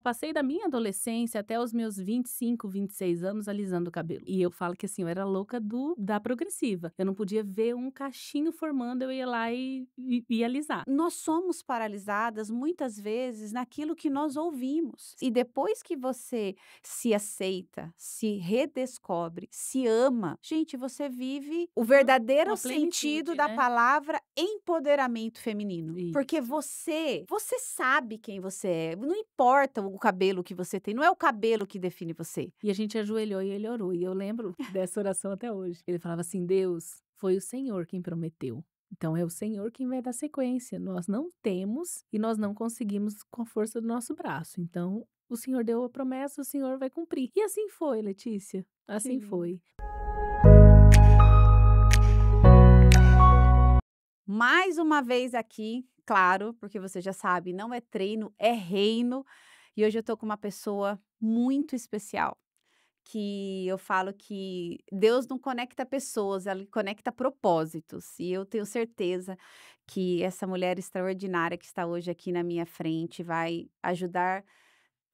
passei da minha adolescência até os meus 25, 26 anos alisando o cabelo. E eu falo que assim, eu era louca da progressiva. Eu não podia ver um cachinho formando, eu ia lá e alisar. Nós somos paralisadas muitas vezes naquilo que nós ouvimos. E depois que você se aceita, se redescobre, se ama, gente, você vive o verdadeiro Uma sentido plenitude, da né? palavra empoderamento feminino. Porque Isso. você sabe quem você é. Não importa o cabelo que você tem, não é o cabelo que define você. E a gente ajoelhou e ele orou. E eu lembro dessa oração até hoje. Ele falava assim: Deus, foi o Senhor quem prometeu. Então é o Senhor quem vai dar sequência. Nós não temos e nós não conseguimos com a força do nosso braço. Então o Senhor deu a promessa, o Senhor vai cumprir. E assim foi, Letícia. Que Assim lindo. foi. Mais uma vez aqui, claro, porque você já sabe, não é treino, é reino. E hoje eu tô com uma pessoa muito especial, que eu falo que Deus não conecta pessoas, ele conecta propósitos. E eu tenho certeza que essa mulher extraordinária que está hoje aqui na minha frente vai ajudar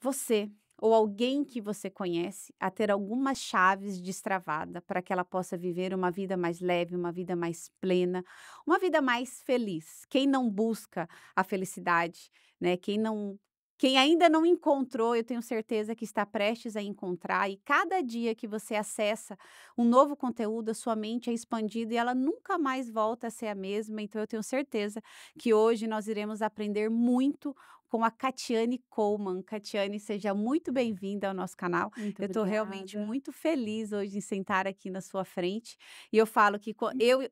você ou alguém que você conhece a ter algumas chaves destravada para que ela possa viver uma vida mais leve, uma vida mais plena, uma vida mais feliz. Quem não busca a felicidade, né? Quem ainda não encontrou, eu tenho certeza que está prestes a encontrar, e cada dia que você acessa um novo conteúdo, a sua mente é expandida e ela nunca mais volta a ser a mesma. Então eu tenho certeza que hoje nós iremos aprender muito com a Catiane Coleman. Catiane, seja muito bem-vinda ao nosso canal. Muito Eu estou realmente obrigada. muito feliz hoje em sentar aqui na sua frente. E eu falo que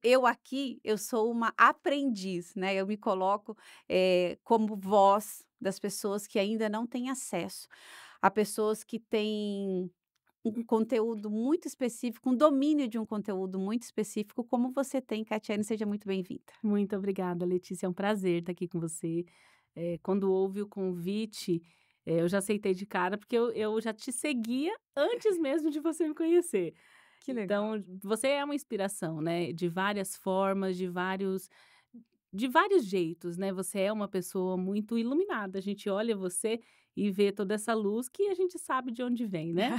eu aqui, eu sou uma aprendiz, né? Eu me coloco como voz das pessoas que ainda não têm acesso, a pessoas que têm um conteúdo muito específico, um domínio de um conteúdo muito específico, como você tem, Catiane. Seja muito bem-vinda. Muito obrigada, Letícia. É um prazer estar aqui com você. Quando houve o convite, eu já aceitei de cara, porque eu já te seguia antes mesmo de você me conhecer. Que legal. Então, você é uma inspiração, né? De várias formas, de vários jeitos, né? Você é uma pessoa muito iluminada. A gente olha você e vê toda essa luz que a gente sabe de onde vem, né?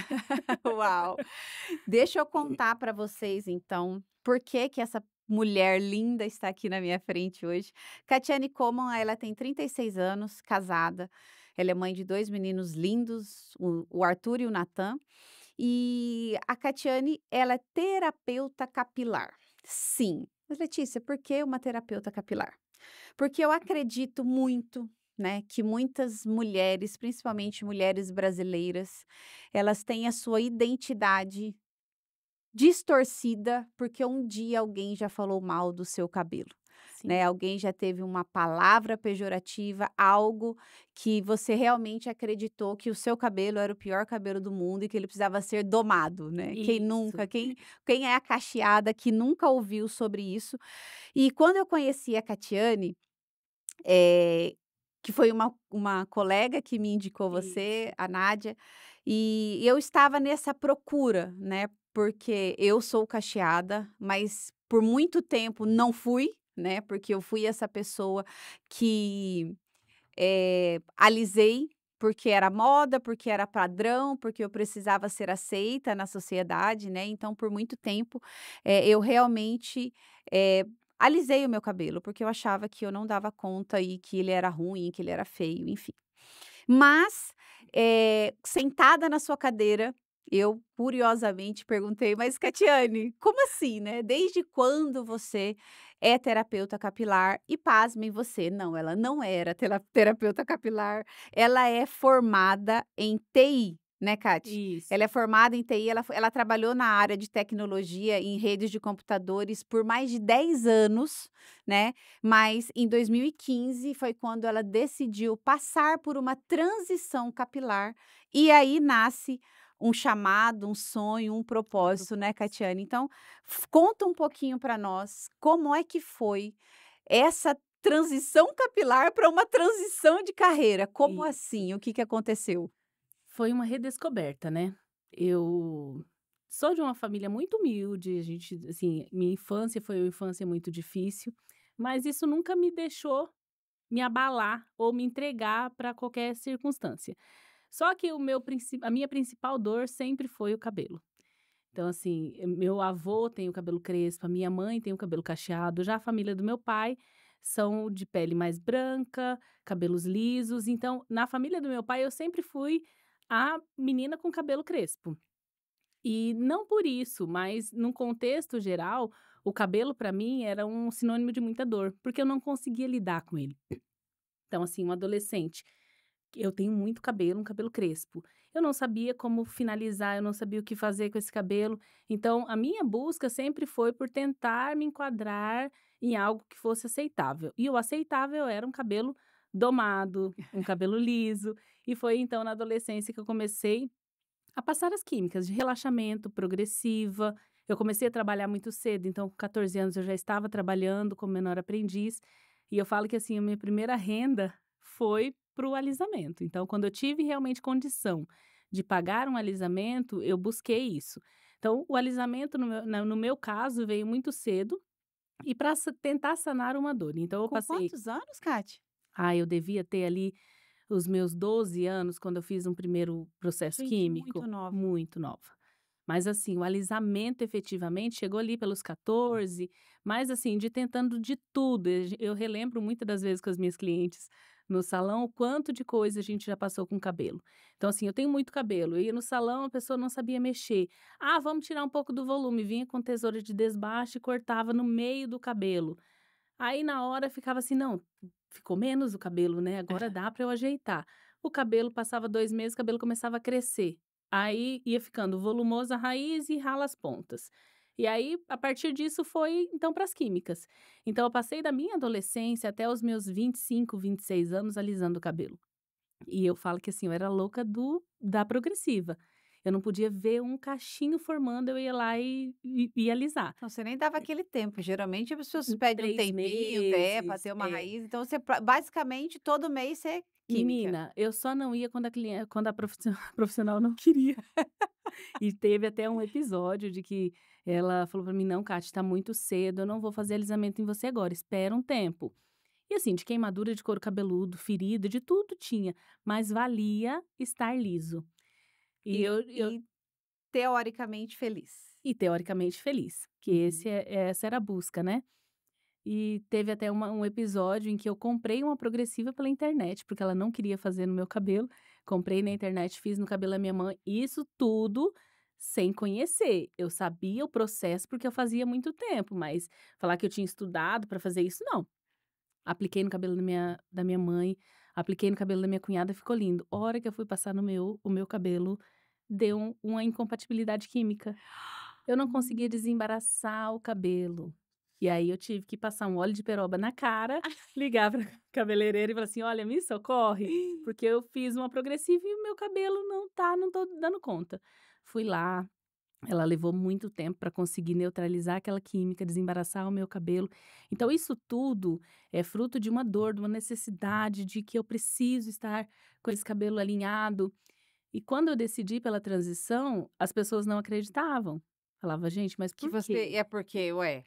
Uau! Deixa eu contar para vocês, então, por que que essa mulher linda está aqui na minha frente hoje. Catiane Coleman, ela tem 36 anos, casada. Ela é mãe de 2 meninos lindos, o Arthur e o Natan. E a Catiane, ela é terapeuta capilar. Sim. Mas, Letícia, por que uma terapeuta capilar? Porque eu acredito muito, né, que muitas mulheres, principalmente mulheres brasileiras, elas têm a sua identidade distorcida, porque um dia alguém já falou mal do seu cabelo, Sim. né? Alguém já teve uma palavra pejorativa, algo que você realmente acreditou que o seu cabelo era o pior cabelo do mundo e que ele precisava ser domado, né? Quem nunca, Isso. quem é a cacheada que nunca ouviu sobre isso? E quando eu conheci a Catiane, que foi uma colega que me indicou você, Isso. a Nádia, e eu estava nessa procura, né, porque eu sou cacheada, mas por muito tempo não fui, né, porque eu fui essa pessoa que, alisei porque era moda, porque era padrão, porque eu precisava ser aceita na sociedade, né, então por muito tempo, eu realmente, eh, alisei o meu cabelo, porque eu achava que eu não dava conta e que ele era ruim, que ele era feio, enfim. Mas, sentada na sua cadeira, eu curiosamente perguntei: "Mas Catiane, como assim, né, desde quando você é terapeuta capilar?" E pasmem você, não, ela não era terapeuta capilar, ela é formada em TI, né, Cati? Ela Isso. é formada em TI, ela trabalhou na área de tecnologia em redes de computadores por mais de 10 anos, né, mas em 2015 foi quando ela decidiu passar por uma transição capilar, e aí nasce um chamado, um sonho, um Um propósito, né, propósito. Catiane? Então, conta um pouquinho para nós como é que foi essa transição capilar para uma transição de carreira. Como Isso. assim? O que que aconteceu? Foi uma redescoberta, né. Eu sou de uma família muito humilde, a gente assim, minha infância foi uma infância muito difícil, mas isso nunca me deixou me abalar ou me entregar para qualquer circunstância. Só que a minha principal dor sempre foi o cabelo. Então, assim, meu avô tem o cabelo crespo, a minha mãe tem o cabelo cacheado, já a família do meu pai são de pele mais branca, cabelos lisos. Então, na família do meu pai, eu sempre fui a menina com cabelo crespo. E não por isso, mas num contexto geral, o cabelo para mim era um sinônimo de muita dor, porque eu não conseguia lidar com ele. Então, assim, um adolescente, eu tenho muito cabelo, um cabelo crespo. Eu não sabia como finalizar, eu não sabia o que fazer com esse cabelo. Então, a minha busca sempre foi por tentar me enquadrar em algo que fosse aceitável. E o aceitável era um cabelo domado, um cabelo liso. E foi então na adolescência que eu comecei a passar as químicas de relaxamento progressiva. Eu comecei a trabalhar muito cedo, então com 14 anos eu já estava trabalhando como menor aprendiz. E eu falo que assim, a minha primeira renda foi para o alisamento. Então, quando eu tive realmente condição de pagar um alisamento, eu busquei isso. Então, o alisamento, no meu caso, veio muito cedo e para tentar sanar uma dor. Então, eu Com passei. quantos anos, Kati? Eu devia ter ali os meus 12 anos, quando eu fiz um primeiro processo Gente, muito químico, nova. muito nova. Mas assim, o alisamento efetivamente chegou ali pelos 14, mas assim, de tentando de tudo. Eu relembro muitas das vezes com as minhas clientes no salão o quanto de coisa a gente já passou com o cabelo. Então assim, eu tenho muito cabelo, eu ia no salão, a pessoa não sabia mexer. Ah, vamos tirar um pouco do volume, vinha com tesoura de desbaste e cortava no meio do cabelo. Aí na hora ficava assim: "Não, ficou menos o cabelo, né, agora dá para eu ajeitar". O cabelo passava 2 meses, o cabelo começava a crescer. Aí ia ficando volumoso a raiz e rala as pontas. E aí, a partir disso, foi então para as químicas. Então eu passei da minha adolescência até os meus 25, 26 anos alisando o cabelo. E eu falo que assim, eu era louca da progressiva. Eu não podia ver um cachinho formando, eu ia lá e alisar. Então, você nem dava aquele tempo. Geralmente, as pessoas Em pedem um 3 tempinho, para meses, ter uma é. raiz. Então, você basicamente, todo mês, você química. Menina, eu só não ia quando a profissional não queria. E teve até um episódio de que ela falou pra mim: "Não, Cati, tá muito cedo, eu não vou fazer alisamento em você agora, espera um tempo". E assim, de queimadura de couro cabeludo, ferida, de tudo tinha, mas valia estar liso. E E eu e teoricamente feliz. e teoricamente feliz, que Uhum. essa era a busca, né. E teve até um episódio em que eu comprei uma progressiva pela internet, porque ela não queria fazer no meu cabelo. Comprei na internet, fiz no cabelo da minha mãe. Isso tudo sem conhecer. Eu sabia o processo porque eu fazia muito tempo, mas falar que eu tinha estudado para fazer isso, não. Apliquei no cabelo da minha mãe, apliquei no cabelo da minha cunhada, ficou lindo. A hora que eu fui passar no o meu cabelo, deu uma incompatibilidade química. Eu não conseguia Hum. desembaraçar o cabelo. E aí eu tive que passar um óleo de peroba na cara, ligar pra cabeleireira e falar assim: "Olha, me socorre, porque eu fiz uma progressiva e o meu cabelo não tô dando conta". Fui lá, ela levou muito tempo para conseguir neutralizar aquela química, desembaraçar o meu cabelo. Então isso tudo é fruto de uma dor, de uma necessidade de que eu preciso estar com esse cabelo alinhado. E quando eu decidi pela transição, as pessoas não acreditavam. Falava: "Gente, mas Que por você quê?". é porque, ué,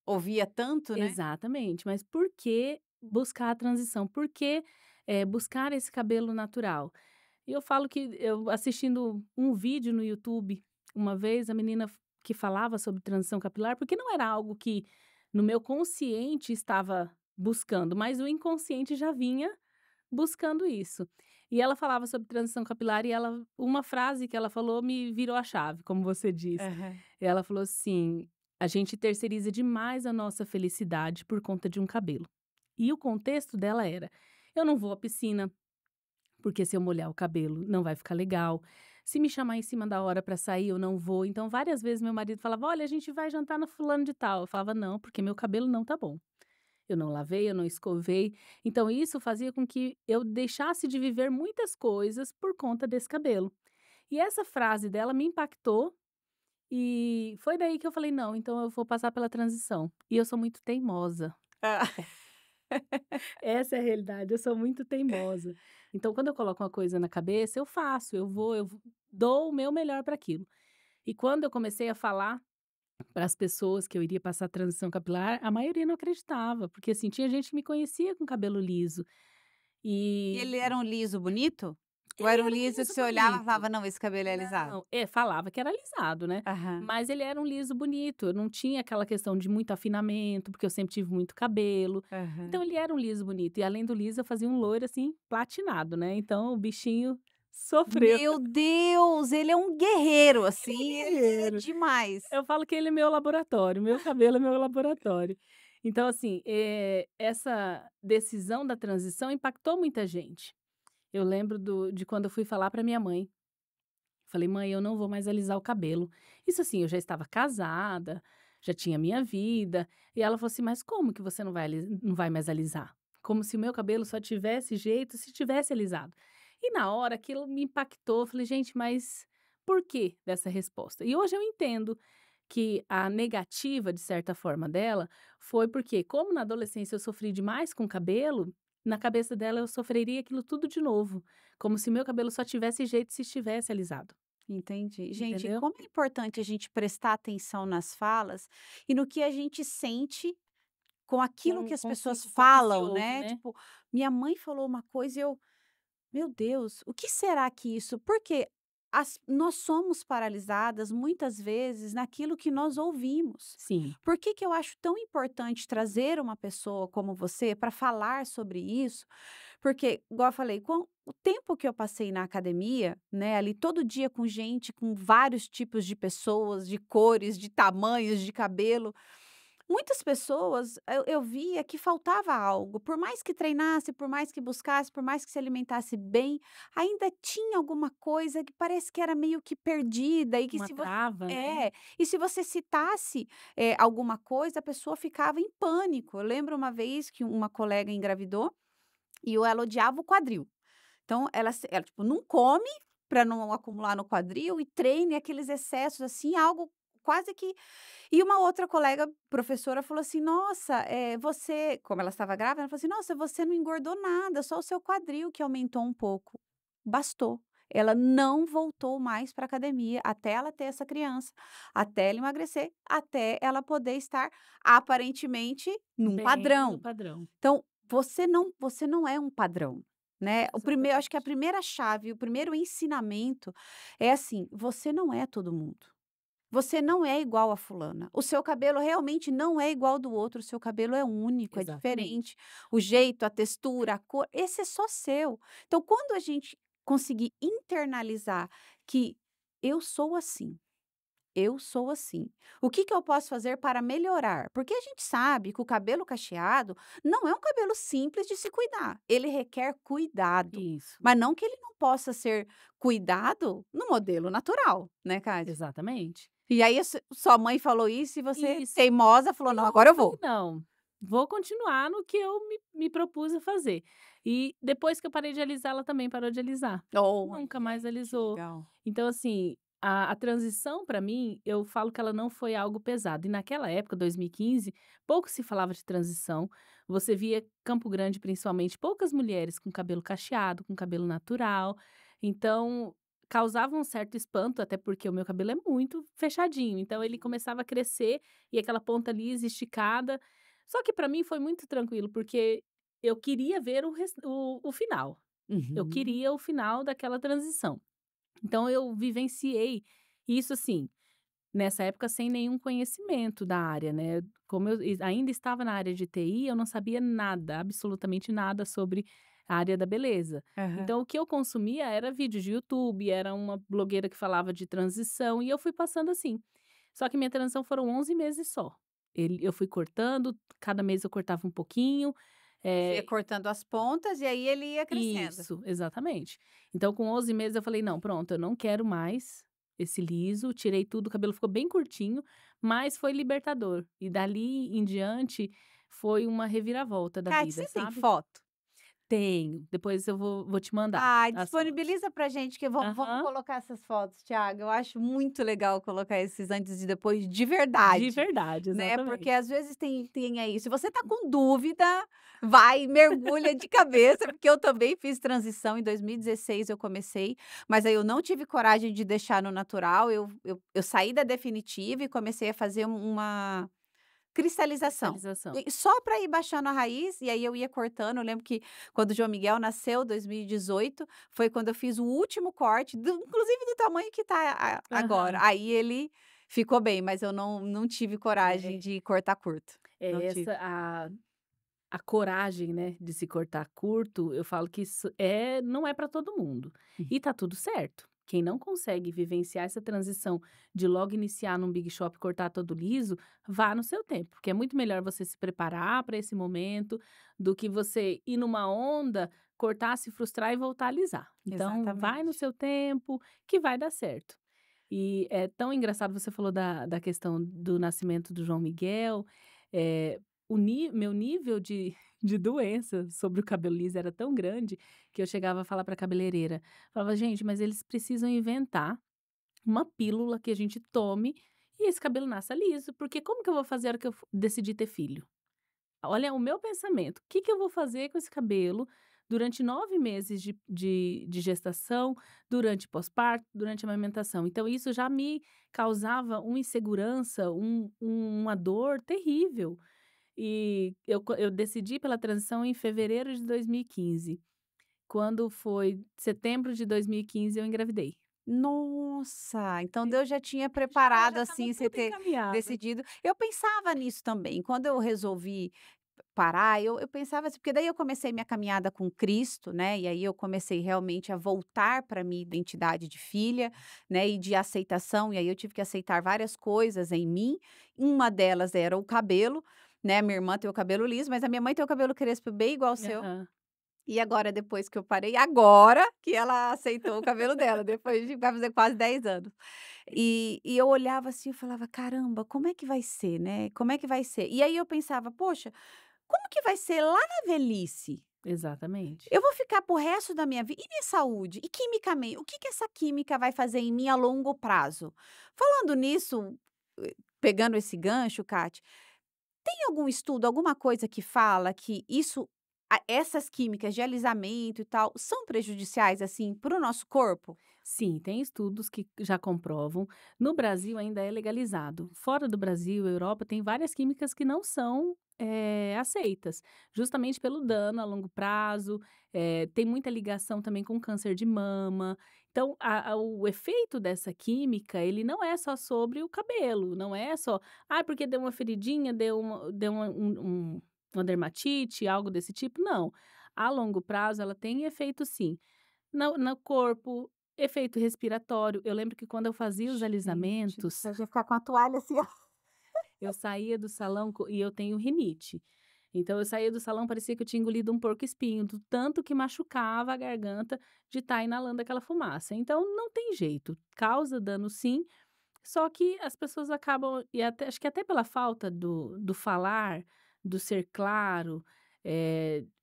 ouvia tanto, né? Exatamente, mas por que buscar a transição? Por que, buscar esse cabelo natural? E eu falo que eu assistindo um vídeo no YouTube, uma vez, a menina que falava sobre transição capilar, porque não era algo que no meu consciente estava buscando, mas o inconsciente já vinha buscando isso. E ela falava sobre transição capilar e uma frase que ela falou me virou a chave, como você diz. Aham. Ela falou assim: "A gente terceiriza demais a nossa felicidade por conta de um cabelo". E o contexto dela era: eu não vou à piscina, porque se eu molhar o cabelo não vai ficar legal. Se me chamar em cima da hora para sair, eu não vou. Então, várias vezes meu marido falava: "Olha, a gente vai jantar no fulano de tal". Eu falava: "Não, porque meu cabelo não tá bom". Eu não lavei, eu não escovei. Então isso fazia com que eu deixasse de viver muitas coisas por conta desse cabelo. E essa frase dela me impactou, e foi daí que eu falei: "Não, então eu vou passar pela transição". E eu sou muito teimosa. Ah. Essa é a realidade, eu sou muito teimosa. Então quando eu coloco uma coisa na cabeça, eu faço, dou o meu melhor para aquilo. E quando eu comecei a falar para as pessoas que eu iria passar transição capilar, a maioria não acreditava, porque, assim, tinha gente que me conhecia com cabelo liso. E E ele era um liso bonito? Ou era um Ele era um liso que liso você olhava e bonito. falava: "Não, esse cabelo é alisado"? Não, falava que era alisado, né, Aham, mas ele era um liso bonito, não tinha aquela questão de muito afinamento, porque eu sempre tive muito cabelo, aham. então ele era um liso bonito, e além do liso eu fazia um loiro, assim, platinado, né, então o bichinho sofreu. Meu Deus, ele é um guerreiro, Ele assim, é ele é guerreiro. demais. Eu falo que ele é meu laboratório, meu cabelo é meu laboratório. Então assim, essa decisão da transição impactou muita gente. Eu lembro de quando eu fui falar para minha mãe. Falei: "Mãe, eu não vou mais alisar o cabelo". Isso assim, eu já estava casada, já tinha minha vida, e ela falou assim: "Mas como que você não vai mais alisar? Como se o meu cabelo só tivesse jeito se tivesse alisado". E na hora aquilo me impactou, eu falei: "Gente, mas por que dessa resposta?". E hoje eu entendo que a negativa, de certa forma, dela foi porque, como na adolescência eu sofri demais com cabelo, na cabeça dela eu sofreria aquilo tudo de novo, como se o meu cabelo só tivesse jeito se estivesse alisado, Entendi. Gente, entendeu? como é importante a gente prestar atenção nas falas e no que a gente sente com aquilo que as pessoas Com o que se falam, ouve, né. né. Tipo, minha mãe falou uma coisa e eu: "Meu Deus, o que será que isso", porque nós somos paralisadas muitas vezes naquilo que nós ouvimos. Sim, Por que que eu acho tão importante trazer uma pessoa como você para falar sobre isso? Porque, igual eu falei, com o tempo que eu passei na academia, né, ali todo dia com gente, com vários tipos de pessoas, de cores, de tamanhos, de cabelo, muitas pessoas eu via que faltava algo. Por mais que treinasse, por mais que buscasse, por mais que se alimentasse bem, ainda tinha alguma coisa que parece que era meio que perdida e que uma se você trava, né. e se você citasse, alguma coisa, a pessoa ficava em pânico. Eu lembro uma vez que uma colega engravidou e ela odiava o quadril. Então ela, tipo, não come para não acumular no quadril e treina e aqueles excessos, assim, algo quase que e uma outra colega professora falou assim: "Nossa, você", como ela estava grávida, ela falou assim: "Nossa, você não engordou nada, só o seu quadril que aumentou um pouco". Bastou. Ela não voltou mais para academia até ela ter essa criança, até ela emagrecer, até ela poder estar aparentemente num Bem no padrão. padrão. Então, você não é um padrão, né. O primeiro acho que a Exatamente. primeira chave, o primeiro ensinamento é assim: você não é todo mundo. Você não é igual a fulana. O seu cabelo realmente não é igual ao do outro, o seu cabelo é único, é diferente. Exatamente. O jeito, a textura, a cor, esse é só seu. Então, quando a gente conseguir internalizar que eu sou assim, eu sou assim. O que que eu posso fazer para melhorar? Porque a gente sabe que o cabelo cacheado não é um cabelo simples de se cuidar. Ele requer cuidado. Isso, Mas não que ele não possa ser cuidado no modelo natural, né, Cátia? exatamente. E aí, sua mãe falou isso e você, Isso. teimosa, falou: "Não, Não, agora eu eu falei: vou". "Não, vou continuar no que eu me propus a fazer". E depois que eu parei de alisar, ela também parou de alisar. Olha, Nunca mais que alisou. legal. Então, assim, a transição para mim, eu falo que ela não foi algo pesado. E naquela época, 2015, pouco se falava de transição. Você via Campo Grande, principalmente, poucas mulheres com cabelo cacheado, com cabelo natural. Então, causava um certo espanto, até porque o meu cabelo é muito fechadinho. Então, ele começava a crescer e aquela ponta lisa, esticada. Só que para mim foi muito tranquilo, porque eu queria ver o final. Eu Uhum. queria o final daquela transição. Então eu vivenciei isso, assim, nessa época sem nenhum conhecimento da área, né. Como eu ainda estava na área de TI, eu não sabia nada, absolutamente nada sobre a área da beleza. Aham. Então o que eu consumia era vídeos de YouTube, era uma blogueira que falava de transição e eu fui passando assim. Só que minha transição foram 11 meses só. Eu fui cortando, cada mês eu cortava um pouquinho, Você ia eh cortando as pontas e aí ele ia crescendo. isso, exatamente. Então com 11 meses eu falei: "Não, pronto, eu não quero mais esse liso", tirei tudo, o cabelo ficou bem curtinho, mas foi libertador. E dali em diante foi uma reviravolta da Kátia, vida, você tem sabe. foto? Tenho, depois eu vou te mandar Ai, as fotos. disponibiliza pra gente que vamos Aham, colocar essas fotos, Thiago. Eu acho muito legal colocar esses antes e depois de de verdade, verdade, né, porque exatamente. às vezes tem aí se você tá com dúvida, vai, mergulha de cabeça, porque eu também fiz transição em 2016 eu comecei, mas aí eu não tive coragem de deixar no natural, eu saí da definitiva e comecei a fazer uma cristalização. Cristalização. E só para ir baixando a raiz, e aí eu ia cortando. Eu lembro que quando o João Miguel nasceu, 2018, foi quando eu fiz o último corte, inclusive do tamanho que tá agora. Aham. Aí ele ficou bem, mas eu não tive coragem É, de cortar curto. Não é tive. essa a coragem, né, de se cortar curto, eu falo que isso não é para todo mundo. E tá tudo certo. Quem não consegue vivenciar essa transição de logo iniciar num Big Shop e cortar todo liso, vá no seu tempo, porque é muito melhor você se preparar para esse momento do que você ir numa onda, cortar, se frustrar e voltar a alisar. Então, vai no Exatamente. seu tempo que vai dar certo. E é tão engraçado, você falou da questão do nascimento do João Miguel, eh, meu nível de doença sobre o cabelo liso era tão grande que eu chegava a falar para a cabeleireira, falava: "Gente, mas eles precisam inventar uma pílula que a gente tome e esse cabelo nasça liso, porque como que eu vou fazer a hora que eu decidir ter filho?". Olha o meu pensamento, o que que eu vou fazer com esse cabelo durante 9 meses de gestação, durante pós-parto, durante a amamentação. Então isso já me causava uma insegurança, uma dor terrível. E eu decidi pela transição em fevereiro de 2015. Quando foi setembro de 2015 eu engravidei. Nossa, então E Deus já tinha já preparado, estava assim, você tudo ter encaminhado. decidido. Eu pensava nisso também, quando eu resolvi parar, eu pensava assim, porque daí eu comecei minha caminhada com Cristo, né, e aí eu comecei realmente a voltar para minha identidade de filha, né, e de aceitação, e aí eu tive que aceitar várias coisas em mim, uma delas era o cabelo, né, minha irmã tem o cabelo liso, mas a minha mãe tem o cabelo crespo bem igual ao seu. Aham. E agora, depois que eu parei, agora que ela aceitou o cabelo dela, depois de vai fazer quase 10 anos. E eu olhava assim, eu falava: "Caramba, como é que vai ser, né, como é que vai ser?". E aí eu pensava: "Poxa, como que vai ser lá na velhice? Exatamente. Eu vou ficar para o resto da minha vida e minha saúde? E quimicamente, o que que essa química vai fazer em mim a longo prazo?". Falando nisso, pegando esse gancho, Kate, tem algum estudo, alguma coisa que fala que essas químicas de alisamento e tal, são prejudiciais, assim, para o nosso corpo? Sim, tem estudos que já comprovam. No Brasil ainda é legalizado. Fora do Brasil, Europa, tem várias químicas que não são aceitas, justamente pelo dano a longo prazo. Tem muita ligação também com câncer de mama. Então, o efeito dessa química, ele não é só sobre o cabelo, não é só, porque deu uma feridinha, uma dermatite, algo desse tipo. Não. A longo prazo, ela tem efeito sim. No corpo, efeito respiratório. Eu lembro que quando eu fazia os Gente do alisamentos, céu, já ficar com a toalha assim, ó. eu saía do salão e eu tenho rinite. Então eu saía do salão, parecia que eu tinha engolido um porco-espinho, do tanto que machucava a garganta de estar inalando aquela fumaça. Então não tem jeito, causa dano sim, só que as pessoas acabam, e até, acho que até pela falta do falar, do ser claro,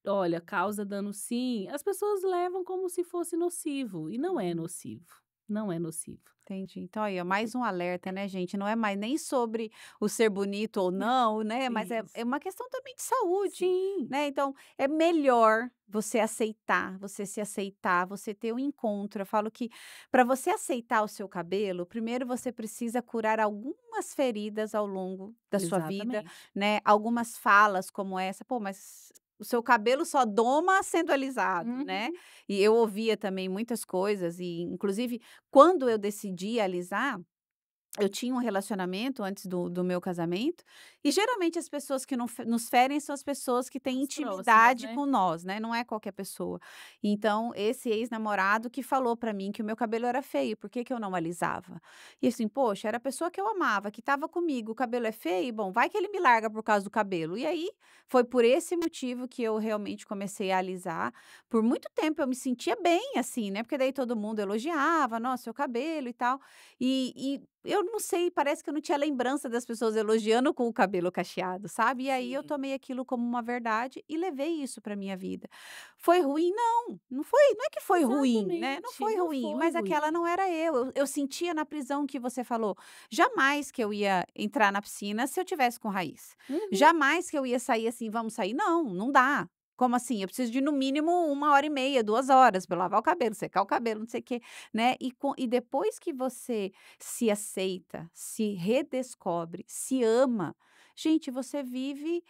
olha, causa dano sim, as pessoas levam como se fosse nocivo, e não é Uhum. nocivo, não é nocivo. Entendi. Então aí, ó, mais um alerta, né, gente, não é mais nem sobre o ser bonito ou não, né, mas é Isso. uma questão também de saúde, Sim, né, então é melhor você aceitar, você se aceitar, você ter um encontro. Eu falo que para você aceitar o seu cabelo, primeiro você precisa curar algumas feridas ao longo da sua vida, exatamente. né, algumas falas como essa: "Pô, mas o seu cabelo só doma sendo alisado", né, Uhum. e eu ouvia também muitas coisas e inclusive quando eu decidi alisar, eu tinha um relacionamento antes do meu casamento, e geralmente as pessoas que não nos ferem são as pessoas que têm As próximas, intimidade né. com nós, né, não é qualquer pessoa. Então, esse ex-namorado que falou pra mim que o meu cabelo era feio, por que que eu não alisava? E assim, poxa, era a pessoa que eu amava, que estava comigo, o cabelo é feio, bom, vai que ele me larga por causa do cabelo. E aí, foi por esse motivo que eu realmente comecei a alisar. Por muito tempo eu me sentia bem, assim, né, porque daí todo mundo elogiava: "Nossa, seu cabelo e tal". E eu não sei, parece que eu não tinha lembrança das pessoas elogiando com o cabelo cacheado, sabe. E aí eu Sim, tomei aquilo como uma verdade e levei isso para minha vida. Foi ruim? Não, não é que foi ruim, né, não exatamente, foi não ruim, foi mas aquela ruim. não era eu sentia na prisão que você falou, jamais que eu ia entrar na piscina se eu tivesse com raiz. Uhum. Jamais que eu ia sair assim: "Vamos sair", não, não dá. Como assim? Eu preciso de no mínimo 1 hora e meia, 2 horas para lavar o cabelo, secar o cabelo, não sei o quê, né. E depois que você se aceita, se redescobre, se ama, Gente, você vive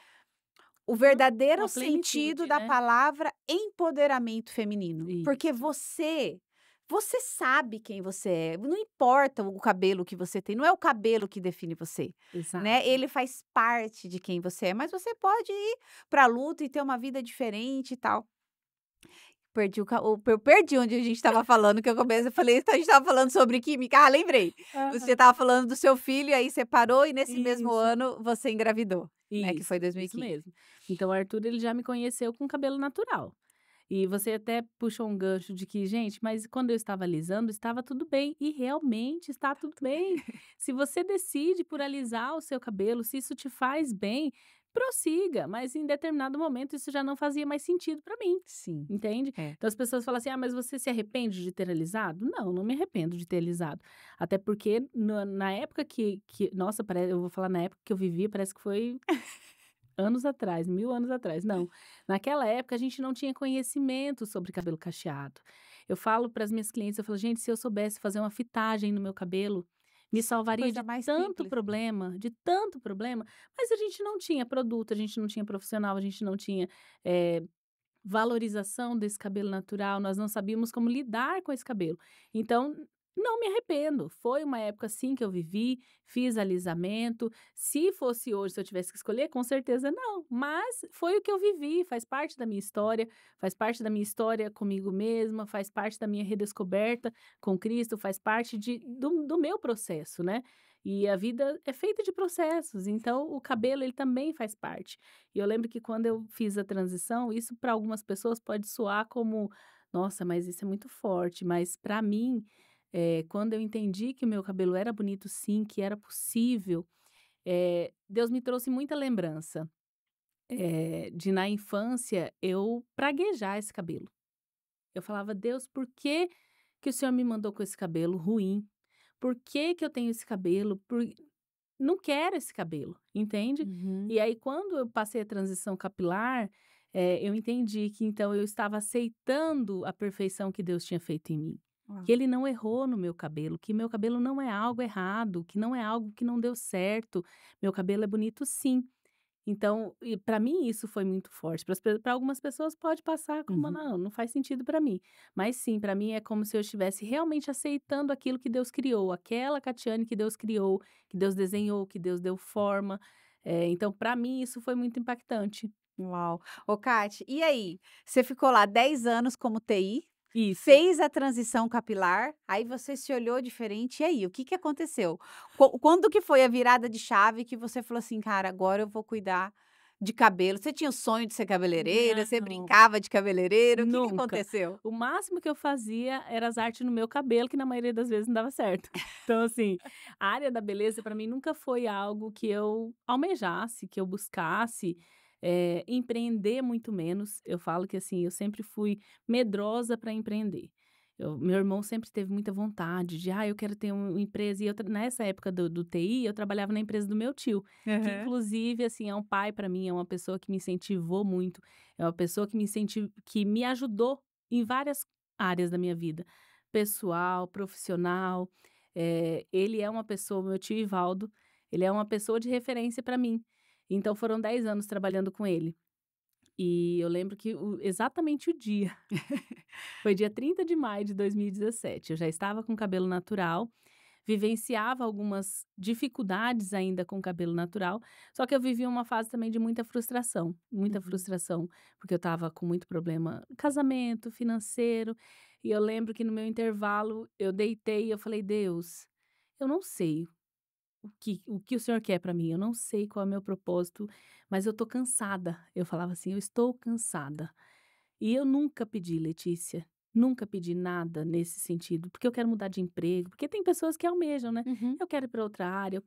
o verdadeiro Uma sentido plenitude, da né. palavra empoderamento feminino, porque Isso, você sabe quem você é, não importa o cabelo que você tem, não é o cabelo que define você, né, exato. ele faz parte de quem você é, mas você pode ir pra luta e ter uma vida diferente e tal. Eu perdi onde a gente estava falando, que eu comecei eu falei: "A gente estava falando sobre química", ah, lembrei. Você Aham. estava falando do seu filho e aí separou e nesse mesmo Isso. ano você engravidou, né, que foi Isso 2015. mesmo. Então o Arthur, ele já me conheceu com cabelo natural. E você até puxou um gancho de que: "Gente, mas quando eu estava alisando, estava tudo bem", e realmente está tudo bem. Se você decide por alisar o seu cabelo, se isso te faz bem, prossiga, mas em determinado momento isso já não fazia mais sentido para mim, Sim, entende? é. Então as pessoas falam assim: "Ah, mas você se arrepende de ter alisado?". Não, não me arrependo de ter alisado. Até porque na época nossa, eu vou falar na época que eu vivia, parece que foi anos atrás, 1000 anos atrás, não. Naquela época a gente não tinha conhecimento sobre cabelo cacheado. Eu falo para as minhas clientes, eu falo: "Gente, se eu soubesse fazer uma fitagem no meu cabelo, me salvaria Coisa mais simples. de tanto problema", mas a gente não tinha produto, a gente não tinha profissional, a gente não tinha, eh, valorização desse cabelo natural, nós não sabíamos como lidar com esse cabelo. Então, não me arrependo. Foi uma época assim que eu vivi, fiz alisamento. Se fosse hoje, se eu tivesse que escolher, com certeza não. Mas foi o que eu vivi, faz parte da minha história comigo mesma, faz parte da minha redescoberta com Cristo, faz parte do meu processo, né? E a vida é feita de processos, então o cabelo ele também faz parte. E eu lembro que quando eu fiz a transição, isso para algumas pessoas pode soar como: "Nossa, mas isso é muito forte", mas para mim, quando eu entendi que o meu cabelo era bonito sim, que era possível, Deus me trouxe muita lembrança, de na infância eu praguejar esse cabelo. Eu falava: "Deus, por que que o Senhor me mandou com esse cabelo ruim? Por que que eu tenho esse cabelo? Não quero esse cabelo", entende? Uhum. E aí quando eu passei a transição capilar, eu entendi que então eu estava aceitando a perfeição que Deus tinha feito em mim. Que Uau. ele não errou no meu cabelo, que meu cabelo não é algo errado, que não é algo que não deu certo. Meu cabelo é bonito sim. Então, e para mim isso foi muito forte. Para algumas pessoas pode passar como: Uhum. "Não, não faz sentido para mim". Mas sim, para mim é como se eu estivesse realmente aceitando aquilo que Deus criou, aquela Catiane que Deus criou, que Deus desenhou, que Deus deu forma. Então para mim isso foi muito impactante. Uau. Ô Kati, e aí? Você ficou lá 10 anos como TI, Isso. fez a transição capilar, aí você se olhou diferente, e aí, o que que aconteceu? Quando que foi a virada de chave que você falou assim: "Cara, agora eu vou cuidar de cabelo"? Você tinha o sonho de ser cabeleireira, você Não, brincava de cabeleireiro, o que que nunca. aconteceu? O máximo que eu fazia era as artes no meu cabelo, que na maioria das vezes não dava certo. Então, assim, a área da beleza para mim nunca foi algo que eu almejasse, que eu buscasse, empreender muito menos. Eu falo que, assim, eu sempre fui medrosa para empreender. Meu irmão sempre teve muita vontade de: "Ah, eu quero ter uma empresa", e nessa época do TI, eu trabalhava na empresa do meu tio, que Aham. inclusive, assim, é um pai para mim, é uma pessoa que me incentivou muito. É uma pessoa que me ajudou em várias áreas da minha vida, pessoal, profissional. Ele é uma pessoa, meu tio Ivaldo, ele é uma pessoa de referência para mim. Então foram 10 anos trabalhando com ele. E eu lembro que exatamente o dia, foi dia 30 de maio de 2017. Eu já estava com cabelo natural, vivenciava algumas dificuldades ainda com cabelo natural, só que eu vivia uma fase também de muita Uhum. frustração, porque eu estava com muito problema, casamento, financeiro, e eu lembro que no meu intervalo eu deitei e eu falei: "Deus, eu não sei o que o Senhor quer para mim, eu não sei qual é o meu propósito, mas eu tô cansada". Eu falava assim: "Eu estou cansada". E eu nunca pedi, Letícia, nunca pedi nada nesse sentido, porque eu quero mudar de emprego, porque tem pessoas que almejam, né? Uhum. Eu quero ir para outra área,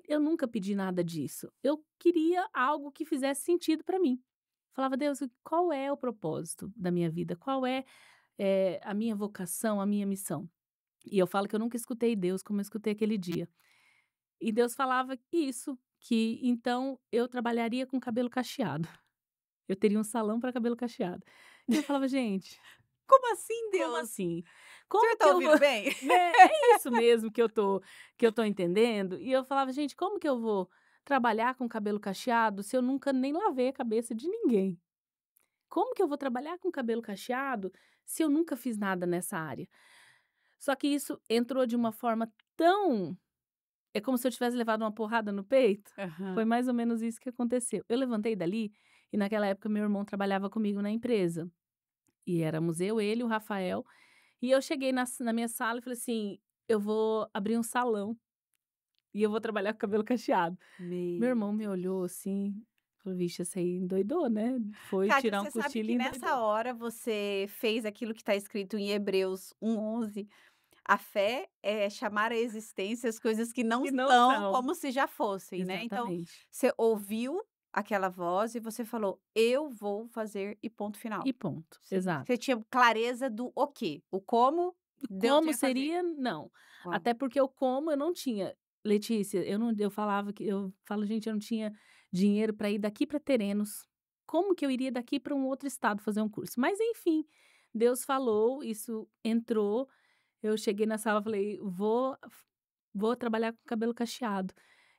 eu nunca pedi nada disso. Eu queria algo que fizesse sentido para mim. Falava: "Deus, qual é o propósito da minha vida? Qual é, a minha vocação, a minha missão?". E eu falo que eu nunca escutei Deus como eu escutei aquele dia. E Deus falava isso, que então eu trabalharia com cabelo cacheado. Eu teria um salão para cabelo cacheado. E eu falava: "Gente, Como assim, como Deus? assim? O senhor Como que tá eu vou", ouvindo bem? né, é isso mesmo que eu tô entendendo? E eu falava: "Gente, como que eu vou trabalhar com cabelo cacheado se eu nunca nem lavei a cabeça de ninguém? Como que eu vou trabalhar com cabelo cacheado se eu nunca fiz nada nessa área? Só que isso entrou de uma forma tão é como se eu tivesse levado uma porrada no peito. Aham. Foi mais ou menos isso que aconteceu. Eu levantei dali e naquela época meu irmão trabalhava comigo na empresa. E éramos eu, ele e o Rafael. E eu cheguei na minha sala e falei assim: eu vou abrir um salão e eu vou trabalhar com cabelo cacheado. Meu Meu irmão me olhou Deus. assim, falou: vixe, essa aí endoidou, né? Foi Kátia, tirar um você sabe cochilo que e nessa endoidou. hora você fez aquilo que está escrito em Hebreus 1:11. A fé é chamar à existência as coisas que não E não são são. como se já fossem, né. Então, Exatamente. você ouviu aquela voz e você falou: "Eu vou fazer", e ponto final. E ponto. Sim. Você Exato. tinha clareza do o quê, o como Deus Como ia fazer. seria? Não. Uau. Até porque o como eu não tinha. Letícia, eu não eu falava que eu falo: "Gente, eu não tinha dinheiro para ir daqui para Terenos. Como que eu iria daqui para um outro estado fazer um curso?". Mas enfim, Deus falou, isso entrou, eu cheguei na sala, falei: "Vou trabalhar com cabelo cacheado".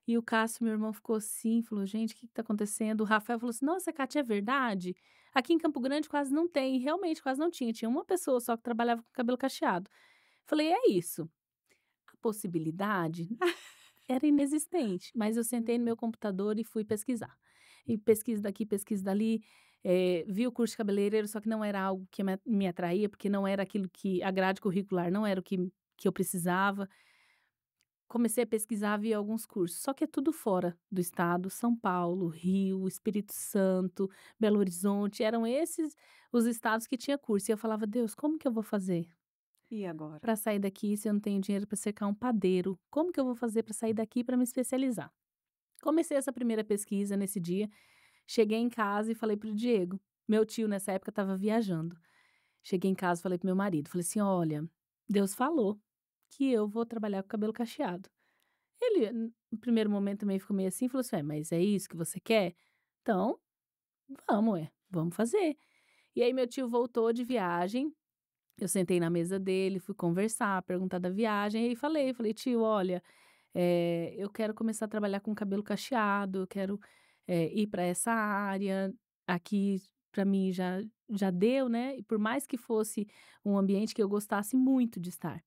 E o Cássio, meu irmão, ficou assim, falou: "Gente, o que que tá acontecendo?". O Rafael falou assim: "Nossa, Cátia, é verdade? Aqui em Campo Grande quase não tem". E realmente quase não tinha, tinha uma pessoa só que trabalhava com cabelo cacheado. Falei: "É isso". A possibilidade era inexistente, mas eu sentei no meu computador e fui pesquisar. E pesquisa daqui, pesquisa dali, vi o curso de cabeleireiro, só que não era algo que me atraía, porque não era aquilo que a grade curricular não era o que eu precisava. Comecei a pesquisar, vi alguns cursos, só que é tudo fora do estado, São Paulo, Rio, Espírito Santo, Belo Horizonte, eram esses os estados que tinha curso. E eu falava: "Deus, como que eu vou fazer E agora? para sair daqui se eu não tenho dinheiro para cercar um padeiro? Como que eu vou fazer para sair daqui para me especializar?". Comecei essa primeira pesquisa nesse dia, cheguei em casa e falei para o Diego. Meu tio nessa época estava viajando. Cheguei em casa e falei para meu marido, falei assim: "Olha, Deus falou que eu vou trabalhar com cabelo cacheado". Ele, no primeiro momento também ficou meio assim, falou assim: "Ué, mas é isso que você quer? Então, vamos, ué, vamos fazer". E aí meu tio voltou de viagem, eu sentei na mesa dele, fui conversar, perguntar da viagem, e aí falei: "Tio, olha, eu quero começar a trabalhar com cabelo cacheado, eu quero, ir para essa área, aqui para mim já deu, né". E por mais que fosse um ambiente que eu gostasse muito de estar.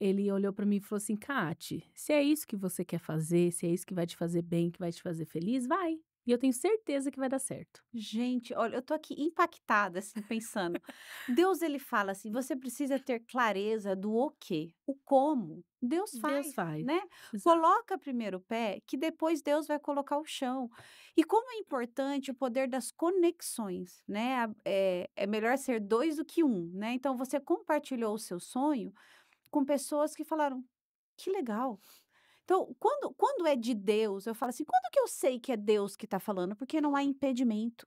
Ele olhou para mim e falou assim: "Cate, se é isso que você quer fazer, se é isso que vai te fazer bem, que vai te fazer feliz, vai. E eu tenho certeza que vai dar certo". Gente, olha, eu tô aqui impactada, assim, pensando. Deus, ele fala assim: "Você precisa ter clareza do o quê, o como, Deus Deus faz", faz. né. Exato. Coloca primeiro o pé, que depois Deus vai colocar o chão. E como é importante o poder das conexões, né, é melhor ser 2 do que um, né. Então você compartilhou o seu sonho com pessoas que falaram: "Que legal". Então, quando é de Deus, eu falo assim: "Quando que eu sei que é Deus que está falando?". Porque não há impedimento.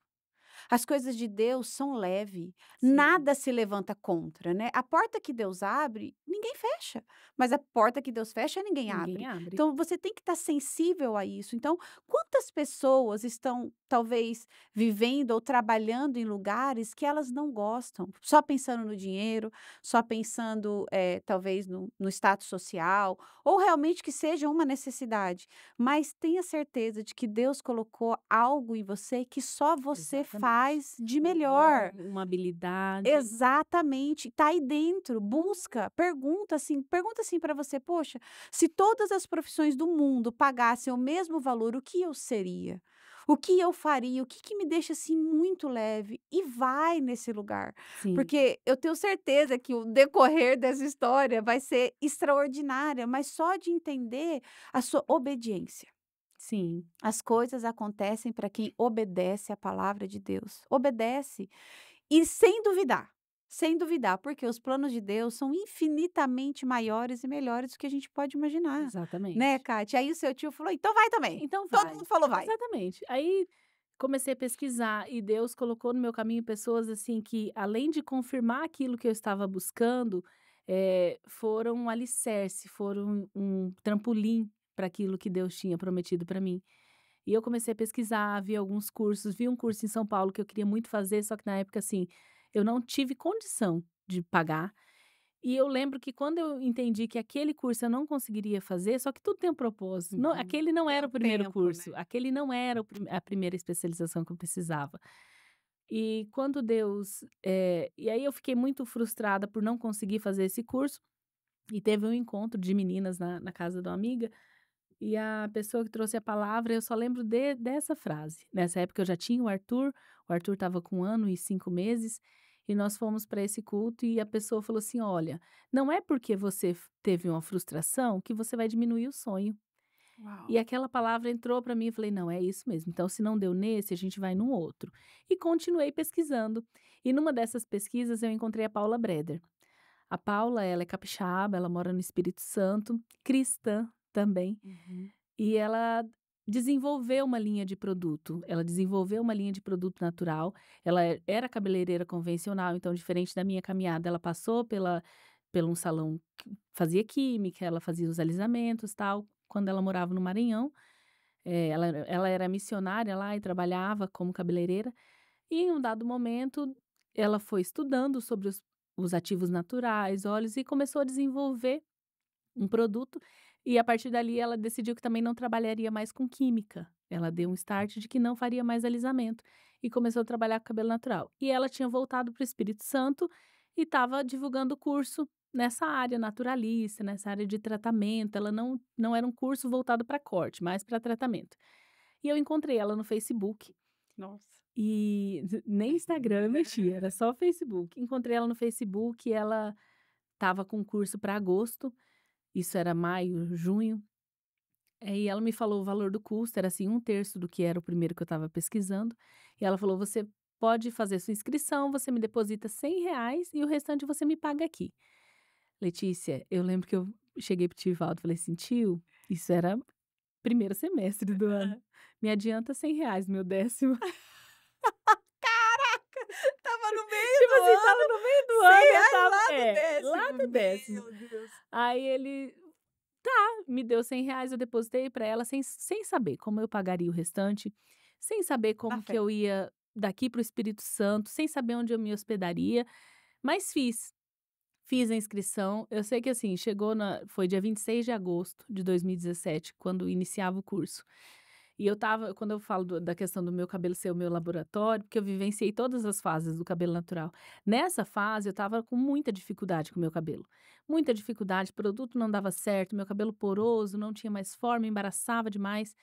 As coisas de Deus são leve, Sim. nada se levanta contra, né. A porta que Deus abre, ninguém fecha, mas a porta que Deus fecha, ninguém Ninguém abre. abre. Então você tem que estar sensível a isso. Então, quantas pessoas estão, talvez, vivendo ou trabalhando em lugares que elas não gostam, só pensando no dinheiro, só pensando, talvez no status social, ou realmente que seja uma necessidade. Mas tenha certeza de que Deus colocou algo em você que só você Exatamente. faz de Um dom, melhor. uma habilidade. Exatamente, tá aí dentro, busca, pergunta assim para você: "Poxa, se todas as profissões do mundo pagassem o mesmo valor, o que eu seria? O que eu faria? O que que me deixa, assim, muito leve?". E vai nesse lugar, Sim, porque eu tenho certeza que o decorrer dessa história vai ser extraordinária, mas só de entender a sua obediência. sim, As coisas acontecem para quem obedece à palavra de Deus. Obedece e sem duvidar, porque os planos de Deus são infinitamente maiores e melhores do que a gente pode imaginar, né, exatamente. Kátia? Aí o seu tio falou: "Então vai também". Então Todo vai. mundo falou: "Vai". Exatamente. Aí comecei a pesquisar e Deus colocou no meu caminho pessoas, assim, que além de confirmar aquilo que eu estava buscando, foram um alicerce, foram um trampolim para aquilo que Deus tinha prometido para mim. E eu comecei a pesquisar, vi alguns cursos, vi um curso em São Paulo que eu queria muito fazer, só que na época, assim, eu não tive condição de pagar. E eu lembro que quando eu entendi que aquele curso eu não conseguiria fazer, só que tudo tem um propósito. Não, Uhum. aquele não Tem era um o primeiro tempo, né? curso, aquele não era a primeira especialização que eu precisava. E quando Deus. E aí eu fiquei muito frustrada por não conseguir fazer esse curso. E teve um encontro de meninas na casa de uma amiga. E a pessoa que trouxe a palavra, eu só lembro dessa frase. Nessa época eu já tinha o Arthur estava com 1 ano e 5 meses, e nós fomos para esse culto e a pessoa falou assim: olha, não é porque você teve uma frustração que você vai diminuir o sonho. E Uau. aquela palavra entrou para mim e falei: não, é isso mesmo. Então, se não deu nesse, a gente vai num outro. E continuei pesquisando. E numa dessas pesquisas eu encontrei a Paula Breder. A Paula, ela é capixaba, ela mora no Espírito Santo, cristã também. Uhum. E ela desenvolveu uma linha de produto, ela desenvolveu uma linha de produto natural. Ela era cabeleireira convencional, então diferente da minha caminhada, ela passou pelo um salão que fazia química, ela fazia os alisamentos, tal, quando ela morava no Maranhão. Ela era missionária lá e trabalhava como cabeleireira. E em um dado momento, ela foi estudando sobre os ativos naturais, óleos, e começou a desenvolver um produto, e a partir dali ela decidiu que também não trabalharia mais com química. Ela deu um start de que não faria mais alisamento e começou a trabalhar com cabelo natural. E ela tinha voltado para o Espírito Santo e estava divulgando o curso nessa área naturalista, nessa área de tratamento. Ela não era um curso voltado para corte, mas para tratamento. E eu encontrei ela no Facebook. Nossa. E nem Instagram eu mexia, era só Facebook. Encontrei ela no Facebook, ela estava com curso para agosto. Isso era maio, junho. E ela me falou o valor do custo, era assim 1/3 do que era o primeiro que eu estava pesquisando. E ela falou: você pode fazer sua inscrição, você me deposita R$ 100 e o restante você me paga aqui. Letícia, eu lembro que eu cheguei pro tio Ivaldo e falei assim: tio, isso era primeiro semestre do ano. Me adianta R$ 100, meu décimo. Tava no meio Tipo do assim, tava ano, no meio do ano, eu R$ 100 tava. lá do Lá décimo. do décimo. Meu Deus. Aí ele me deu R$ 100, eu depositei para ela sem saber como eu pagaria o restante, sem saber Na como que fé. eu ia daqui para o Espírito Santo, sem saber onde eu me hospedaria, mas fiz a inscrição. Eu sei que assim, foi dia 26 de agosto de 2017, quando iniciava o curso. E quando eu falo da questão do meu cabelo ser o meu laboratório, porque eu vivenciei todas as fases do cabelo natural. Nessa fase, eu estava com muita dificuldade com o meu cabelo. Muita dificuldade, produto não dava certo, meu cabelo poroso, não tinha mais forma, embaraçava demais.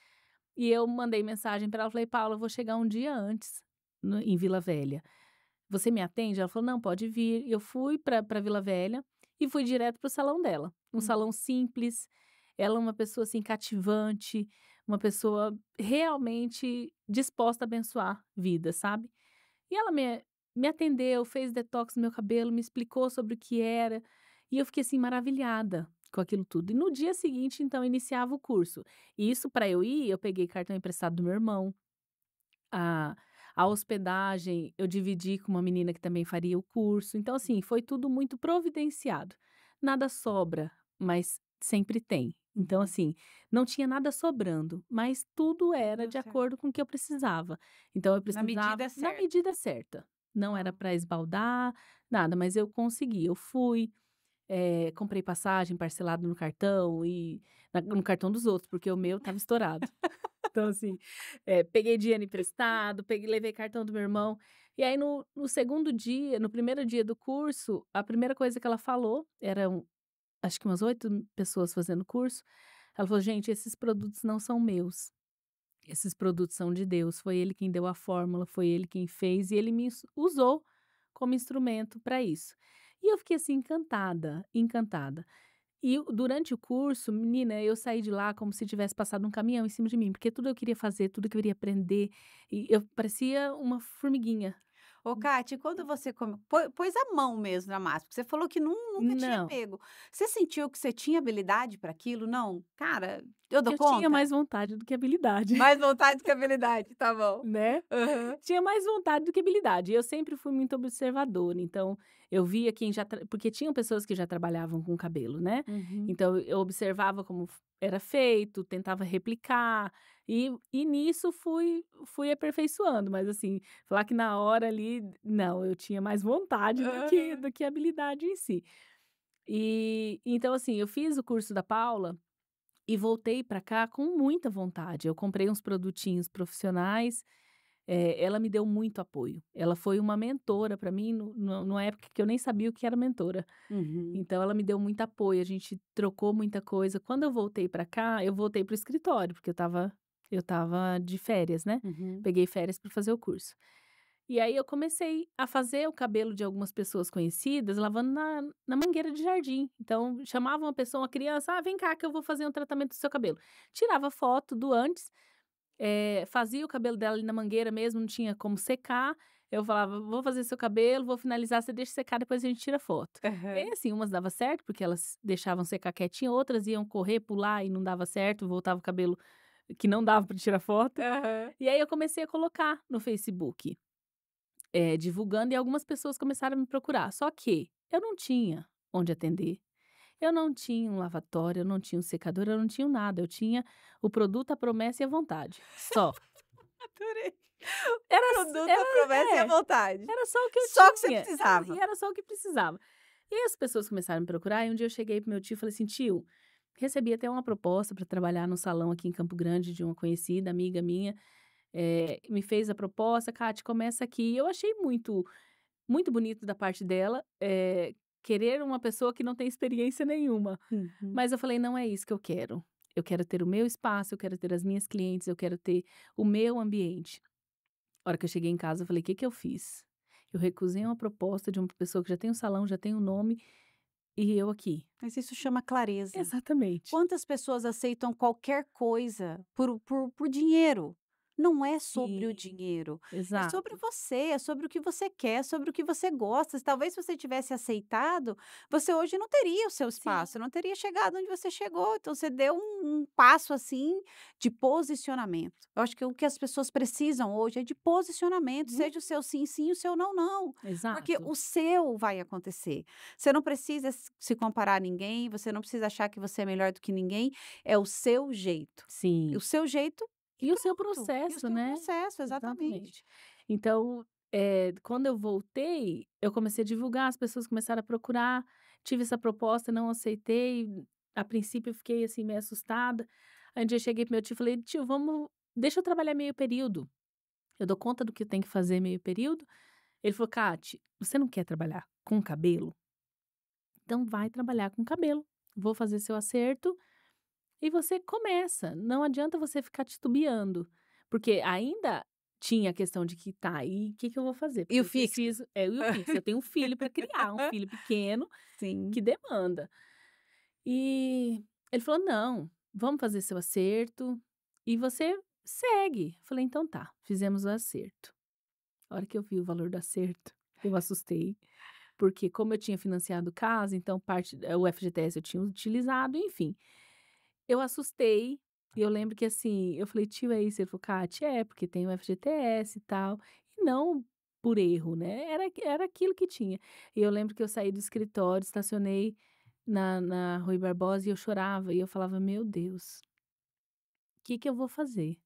E eu mandei mensagem para ela, falei: Paula, eu vou chegar um dia antes em Vila Velha. Você me atende? Ela falou: não, pode vir. Eu fui para Vila Velha e fui direto para o salão dela. Um salão simples. Ela é uma pessoa assim cativante, uma pessoa realmente disposta a abençoar vidas, sabe? E ela me atendeu, fez detox no meu cabelo, me explicou sobre o que era, e eu fiquei assim maravilhada com aquilo tudo. E no dia seguinte, então, iniciava o curso. E isso para eu ir, eu peguei cartão emprestado do meu irmão. A a hospedagem eu dividi com uma menina que também faria o curso, então assim, foi tudo muito providenciado. Nada sobra, mas sempre tem. Então Uhum. assim, não tinha nada sobrando, mas tudo era Deu de certo. acordo com o que eu precisava. Então eu Na precisava medida na certa. medida certa. Não era Uau. para esbaldar, nada, mas eu consegui. Eu fui, comprei passagem parcelado no cartão e no cartão dos outros, porque o meu estava estourado. Então, assim, peguei dinheiro emprestado, levei cartão do meu irmão. E aí, no segundo dia, no primeiro dia do curso, a primeira coisa que ela falou, eram acho que umas 8 pessoas fazendo curso. Ela falou: gente, esses produtos não são meus. Esses produtos são de Deus. Foi Ele quem deu a fórmula, foi Ele quem fez, e Ele me usou como instrumento para isso. E eu fiquei assim, encantada, encantada. E durante o curso, menina, eu saí de lá como se tivesse passado um caminhão em cima de mim, porque tudo eu queria fazer, tudo que eu queria aprender, e eu parecia uma formiguinha. Ô, Kati, quando você pôs a mão mesmo na massa, porque você falou que nunca tinha Não, pego. Você sentiu que você tinha habilidade para aquilo? Não? Cara, eu dou eu tinha conta? mais vontade do que habilidade, Mais vontade que habilidade, tá bom. né? Aham. Tinha mais vontade do que habilidade. Eu sempre fui muito observadora, então eu via quem porque tinham pessoas que já trabalhavam com cabelo, né? Uhum. Então eu observava como era feito, tentava replicar, e nisso fui aperfeiçoando, mas assim, falar que na hora ali, não, eu tinha mais vontade do que Aham. do que habilidade em si. E então, assim, eu fiz o curso da Paula e voltei para cá com muita vontade. Eu comprei uns produtinhos profissionais, ela me deu muito apoio. Ela foi uma mentora para mim numa época que eu nem sabia o que era mentora. Uhum, Então ela me deu muito apoio, a gente trocou muita coisa. Quando eu voltei para cá, eu voltei para o escritório, porque eu estava de férias, né. uhum. Peguei férias para fazer o curso. E aí eu comecei a fazer o cabelo de algumas pessoas conhecidas lavando na mangueira de jardim. Então chamava uma pessoa, uma criança: "Ah, vem cá que eu vou fazer um tratamento do seu cabelo". Tirava foto do antes, fazia o cabelo dela ali na mangueira mesmo, não tinha como secar. Eu falava: "Vou fazer seu cabelo, vou finalizar, você deixa secar, depois a gente tira foto". E aí, Aham. assim, umas dava certo, porque elas deixavam secar quietinho, outras iam correr, pular e não dava certo, voltava o cabelo que não dava para tirar foto. Aham. E aí eu comecei a colocar no Facebook, divulgando, e algumas pessoas começaram a me procurar. Só que eu não tinha onde atender, eu não tinha um lavatório, eu não tinha um secador, eu não tinha um nada, eu tinha o produto, a promessa e a vontade, só. Adorei. O Era s produto, a era promessa e a é, vontade. era só o que eu Só o que você tinha, precisava. e era só o que precisava. E aí as pessoas começaram a me procurar, e um dia eu cheguei para meu tio e falei assim: "Tio, recebi até uma proposta para trabalhar no salão aqui em Campo Grande de uma conhecida amiga minha, me fez a proposta: 'Cate, começa aqui'". Eu achei muito bonito da parte dela, querer uma pessoa que não tem experiência nenhuma. Uhum. Mas eu falei: "Não é isso que eu quero. Eu quero ter o meu espaço, eu quero ter as minhas clientes, eu quero ter o meu ambiente". A hora que eu cheguei em casa, eu falei: "Que eu fiz? Eu recusei uma proposta de uma pessoa que já tem um salão, já tem um nome, e eu aqui". Mas isso chama clareza. Exatamente. Quantas pessoas aceitam qualquer coisa por dinheiro? Não é sobre o Sim, dinheiro, é sobre exato. você, é sobre o que você quer, é sobre o que você gosta. Talvez se você tivesse aceitado, você hoje não teria o seu Sim. espaço, não teria chegado onde você chegou. Então você deu um passo, assim, de posicionamento. Eu acho que o que as pessoas precisam hoje é de posicionamento, Uhum. seja o seu sim, sim, o seu não, não, porque Exato. o seu vai acontecer. Você não precisa se comparar a ninguém, você não precisa achar que você é melhor do que ninguém, é o seu jeito. O Sim. seu jeito e E o seu pronto. E o processo, seu né. processo, exatamente. Exatamente. Então, quando eu voltei, eu comecei a divulgar, as pessoas começaram a procurar, tive essa proposta, não aceitei, a princípio eu fiquei, assim, meio assustada. Aí um dia eu cheguei para meu tio e falei: "Tio, vamos deixa eu trabalhar meio período, eu dou conta do que eu tenho que fazer meio período". Ele falou: "Cate, você não quer trabalhar com cabelo? Então vai trabalhar com cabelo, vou fazer seu acerto e você começa, não adianta você ficar titubeando", porque ainda tinha a questão de que tá, e o que que eu vou fazer? E Porque o eu fixo? preciso e o fixo, eu tenho um filho para criar, um filho pequeno Sim. que demanda. E ele falou: "Não, vamos fazer seu acerto e você segue". Eu falei: "Então tá", fizemos o acerto. A hora que eu vi o valor do acerto, eu assustei, porque como eu tinha financiado casa, então parte o FGTS eu tinha utilizado, enfim. Eu assustei, e eu lembro que, assim, eu falei: "Tio, é isso?" Ele falou: "Cate, é, porque tem o FGTS e tal", e não por erro, né, era aquilo que tinha. E eu lembro que eu saí do escritório, estacionei na Rui Barbosa e eu chorava, e eu falava: "Meu Deus, o que que eu vou fazer?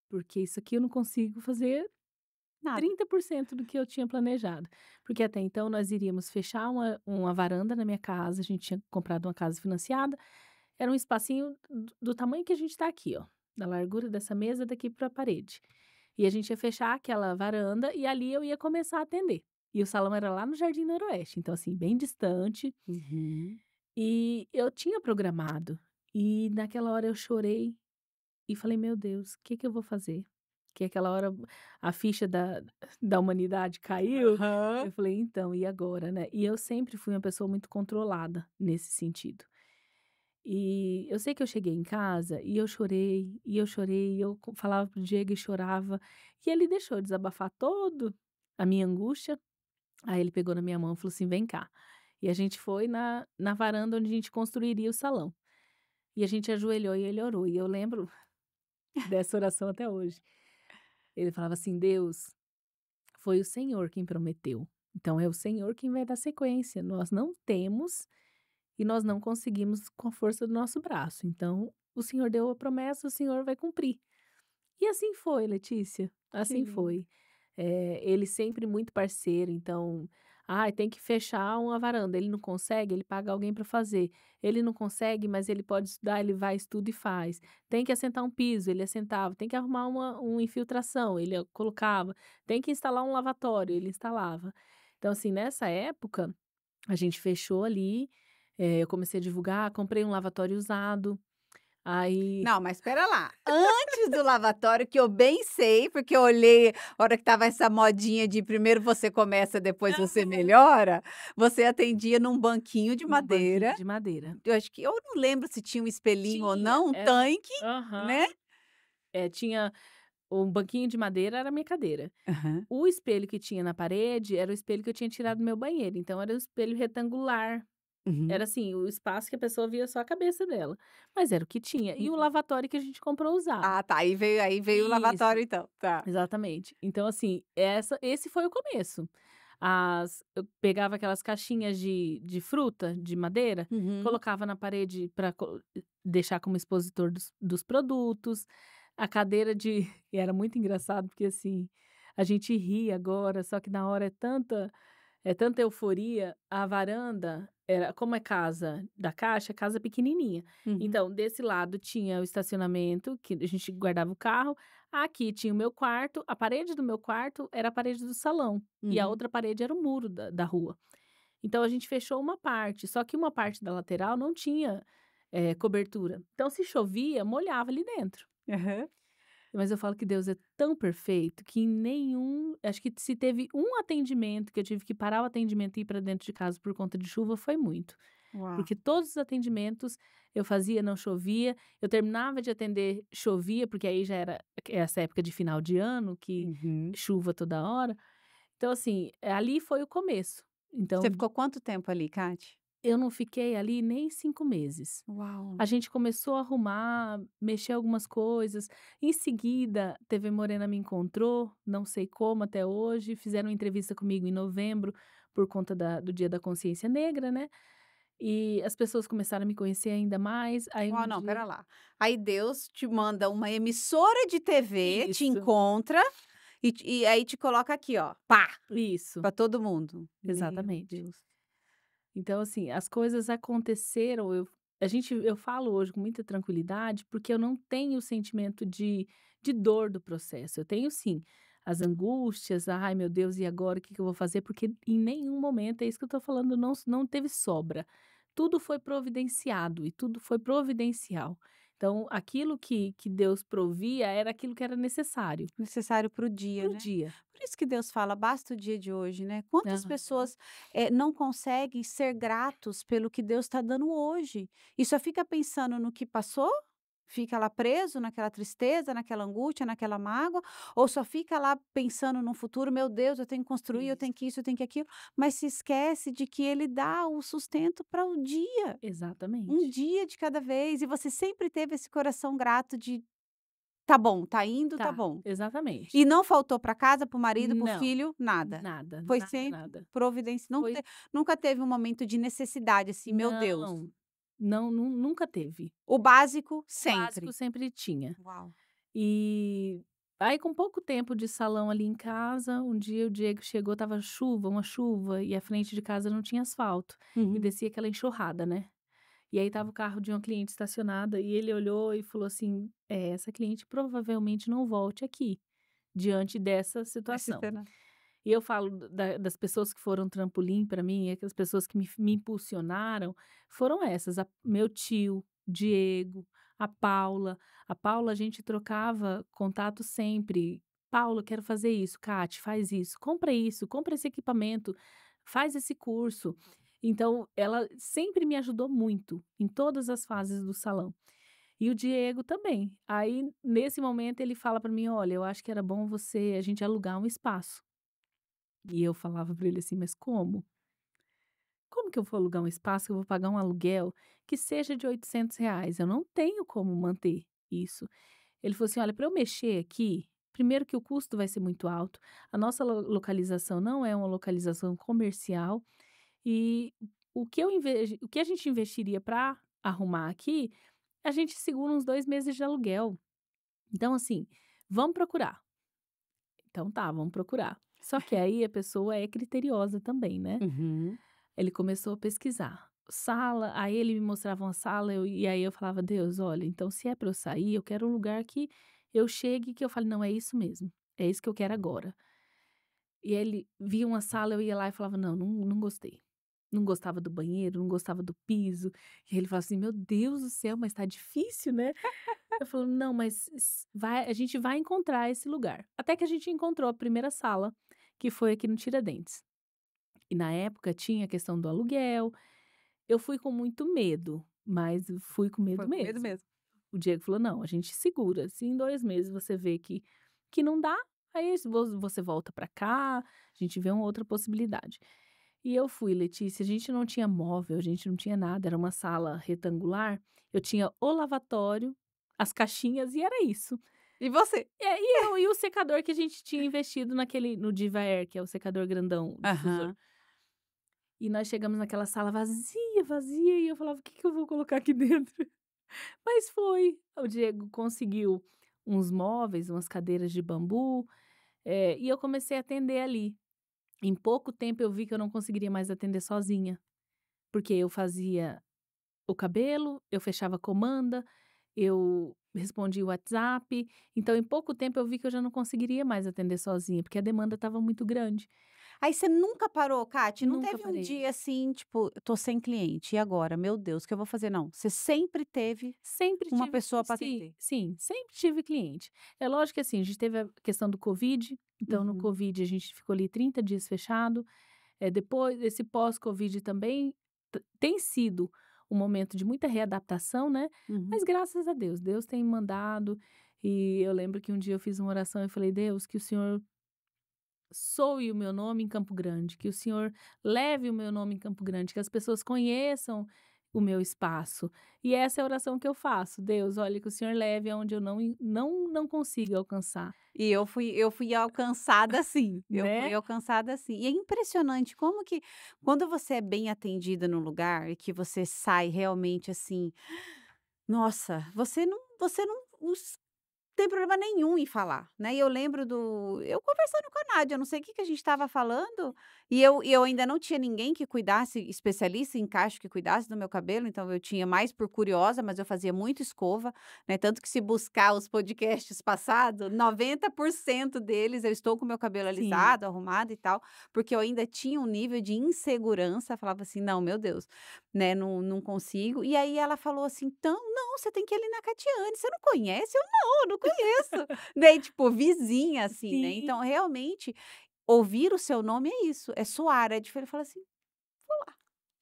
Porque isso aqui eu não consigo fazer Nada. 30% do que eu tinha planejado". Porque até então nós iríamos fechar uma varanda na minha casa, a gente tinha comprado uma casa financiada. Era um espacinho do tamanho que a gente tá aqui, ó, da largura dessa mesa daqui para a parede. E a gente ia fechar aquela varanda e ali eu ia começar a atender. E o salão era lá no Jardim Noroeste, então assim, bem distante, Uhum. e eu tinha programado. E naquela hora eu chorei e falei: "Meu Deus, o que que eu vou fazer?". Que aquela hora a ficha da humanidade caiu, Aham. eu falei: "Então, e agora, né?". E eu sempre fui uma pessoa muito controlada nesse sentido. E eu sei que eu cheguei em casa e eu chorei, e eu chorei, e eu falava pro Diego e chorava, e ele deixou desabafar todo a minha angústia. Aí ele pegou na minha mão e falou assim: "Vem cá". E a gente foi na varanda onde a gente construiria o salão. E a gente ajoelhou e ele orou, e eu lembro dessa oração até hoje. Ele falava assim: "Deus, foi o Senhor quem prometeu, então é o Senhor quem vai dar sequência, nós não temos e nós não conseguimos com a força do nosso braço. Então, o Senhor deu a promessa, o Senhor vai cumprir". E assim foi, Letícia, Que assim lindo. foi. Ele sempre muito parceiro, então Ai, tem que fechar uma varanda, ele não consegue, ele paga alguém para fazer. Ele não consegue, mas ele pode estudar, ele vai, estuda e faz. Tem que assentar um piso, ele assentava. Tem que arrumar uma infiltração, ele colocava. Tem que instalar um lavatório, ele instalava. Então, assim, nessa época, a gente fechou ali, eu comecei a divulgar, comprei um lavatório usado, aí Não, mas espera lá. Antes do lavatório, que eu bem sei, porque eu olhei a hora que estava essa modinha de primeiro você começa, depois você melhora, você atendia num banquinho de num banquinho madeira. de madeira. Eu acho que eu não lembro se tinha um espelhinho ou Tinha, não, um era tanque, aham. né? Tinha um banquinho de madeira, era a minha cadeira. Aham. O espelho que tinha na parede era o espelho que eu tinha tirado do meu banheiro, então era um espelho retangular. Uhum. Era assim, o espaço que a pessoa via só a cabeça dela, mas era o que tinha. E o Uhum. lavatório que a gente comprou usado. Ah, tá, aí veio o Isso, lavatório então, tá. exatamente. Então assim, esse foi o começo. Eu pegava aquelas caixinhas de fruta, de madeira, Uhum. colocava na parede para deixar como expositor dos produtos, a cadeira de e era muito engraçado, porque assim, a gente ri agora, só que na hora é tanta euforia, a varanda era como é casa da Caixa, é casa pequenininha. Uhum. Então, desse lado tinha o estacionamento, que a gente guardava o carro, aqui tinha o meu quarto, a parede do meu quarto era a parede do salão, e a Uhum. outra parede era o muro da rua. Então a gente fechou uma parte, só que uma parte da lateral não tinha, cobertura. Então se chovia, molhava ali dentro. Aham. Mas eu falo que Deus é tão perfeito que em nenhum acho que se teve um atendimento que eu tive que parar o atendimento e ir para dentro de casa por conta de chuva, foi muito. Uau. Porque todos os atendimentos eu fazia, não chovia, eu terminava de atender, chovia, porque aí já era essa época de final de ano, que Uhum. chuva toda hora. Então assim, ali foi o começo. Você Então, ficou quanto tempo ali, Cati? eu não fiquei ali nem 5 meses. Uau. A gente começou a arrumar, mexer algumas coisas. Em seguida, TV Morena me encontrou, não sei como até hoje, fizeram uma entrevista comigo em novembro, por conta do Dia da Consciência Negra, né. E as pessoas começaram a me conhecer ainda mais, aí um Ó, não, dia espera lá. Aí Deus te manda uma emissora de TV, te isso, encontra e aí te coloca aqui, ó, pá, isso, pra todo mundo. Meu exatamente. Deus. Então, assim, as coisas aconteceram, eu falo hoje com muita tranquilidade, porque eu não tenho o sentimento de dor do processo. Eu tenho sim as angústias, ai meu Deus, e agora o que que eu vou fazer? Porque em nenhum momento, é isso que eu tô falando, não teve sobra. Tudo foi providenciado e tudo foi providencial. Então, aquilo que Deus provia era aquilo que era necessário Necessário para o dia, para o né. dia. Por isso que Deus fala: "Basta o dia de hoje", né. Quantas Aham. pessoas, não conseguem ser gratos pelo que Deus está dando hoje, e só fica pensando no que passou? Fica lá preso naquela tristeza, naquela angústia, naquela mágoa, ou só fica lá pensando no futuro: "Meu Deus, eu tenho que construir, eu tenho Isso, que isso, eu tenho que aquilo", mas se esquece de que Ele dá o sustento para o dia, um exatamente. dia de cada vez, e você sempre teve esse coração grato de: "Tá bom, tá indo, tá Tá, bom". E exatamente. não faltou para casa, para o marido, para o Não, filho, nada. nada, Foi nada, sempre nada. providência, Foi nunca teve um momento de necessidade, assim: "Meu Deus". não, não, nunca teve. O básico O básico sempre. sempre tinha. Uau. E aí com pouco tempo de salão ali em casa, um dia o Diego chegou, estava chuva, uma chuva, e a frente de casa não tinha asfalto, e Uhum. descia aquela enxurrada, né. E aí estava o carro de uma cliente estacionada e ele olhou e falou assim: essa cliente provavelmente não volte aqui, diante dessa Esse situação". cena. E eu falo das pessoas que foram trampolim para mim, aquelas pessoas que me impulsionaram, foram essas, meu tio, Diego, a Paula. A Paula, a gente trocava contato sempre. "Paula, quero fazer isso. Cate, faz isso, compra esse equipamento, faz esse curso". Então, ela sempre me ajudou muito, em todas as fases do salão. E o Diego também. Aí, nesse momento, ele fala para mim: "Olha, eu acho que era bom a gente alugar um espaço". E eu falava pra ele assim: "Mas como? Como que eu vou alugar um espaço que eu vou pagar um aluguel que seja de R$ 800? Eu não tenho como manter isso". Ele falou assim: "Olha, para eu mexer aqui, primeiro que o custo vai ser muito alto, a nossa localização não é uma localização comercial e o que a gente investiria para arrumar aqui, a gente segura uns 2 meses de aluguel. Então assim, vamos procurar". Então tá, vamos procurar. Só que aí a pessoa é criteriosa também, né? Uhum. Ele começou a pesquisar. Sala, aí ele me mostrava uma sala, e aí eu falava, Deus, olha, então se é para eu sair, eu quero um lugar que eu chegue e que eu fale, não, é isso mesmo, é isso que eu quero agora. E ele via uma sala, eu ia lá e falava, não, não gostei. Não gostava do banheiro, não gostava do piso. E ele falava assim, meu Deus do céu, mas tá difícil, né? Eu falo, não, mas a gente vai encontrar esse lugar. Até que a gente encontrou a primeira sala, que foi aqui no Tiradentes. E na época tinha a questão do aluguel. Eu fui com muito medo, mas fui com medo Foi com medo mesmo. mesmo. O Diego falou: "Não, a gente segura, se em 2 meses você vê que não dá, aí você volta pra cá, a gente vê uma outra possibilidade". E eu fui, Letícia, a gente não tinha móvel, a gente não tinha nada, era uma sala retangular, eu tinha o lavatório, as caixinhas e era isso. E você? E o secador que a gente tinha investido no Diva Air, que é o secador grandão, difusor. Aham. E nós chegamos naquela sala vazia, vazia, e eu falava: "O que que eu vou colocar aqui dentro?". Mas foi. O Diego conseguiu uns móveis, umas cadeiras de bambu, e eu comecei a atender ali. Em pouco tempo eu vi que eu não conseguiria mais atender sozinha, porque eu fazia o cabelo, eu fechava a comanda, eu respondia o WhatsApp, então em pouco tempo eu vi que eu já não conseguiria mais atender sozinha, porque a demanda estava muito grande. Aí você nunca parou, Kati? Não Nunca teve um parei. dia assim, tipo: "Eu tô sem cliente, e agora? Meu Deus, o que eu vou fazer?" Não, você sempre teve Sempre uma tive pessoa para sim, atender. sim, sempre tive cliente. É lógico que, assim, a gente teve a questão do Covid, então no Uhum, Covid a gente ficou ali 30 dias fechado, depois esse pós-Covid também tem sido um momento de muita readaptação, né, uhum. mas graças a Deus, Deus tem mandado, e eu lembro que um dia eu fiz uma oração e falei: "Deus, que o Senhor soe o meu nome em Campo Grande, que o Senhor leve o meu nome em Campo Grande, que as pessoas conheçam o meu espaço". E essa é a oração que eu faço: "Deus, olha, que o Senhor leve aonde eu não consiga alcançar", E eu fui alcançada assim, eu fui né. alcançada assim. E é impressionante como que quando você é bem atendida no lugar e que você sai realmente assim, nossa, você não tem problema nenhum em falar, né. E eu lembro eu conversando com a Nádia, eu não sei o que que a gente estava falando, e eu ainda não tinha ninguém que cuidasse, especialista em cacho, que cuidasse do meu cabelo, então eu tinha mais por curiosa, mas eu fazia muito escova, né, tanto que se buscar os podcasts passados, 90% deles eu estou com o meu cabelo Sim, alisado, arrumado e tal, porque eu ainda tinha um nível de insegurança, falava assim: "Não, meu Deus, né, não consigo". E aí ela falou assim: "Então, não, você tem que ir ali na Catiane, você não conhece?" Eu não conheço, né, tipo vizinha assim, né, sim. então realmente ouvir o seu nome é isso, é soar, é diferente, fala assim: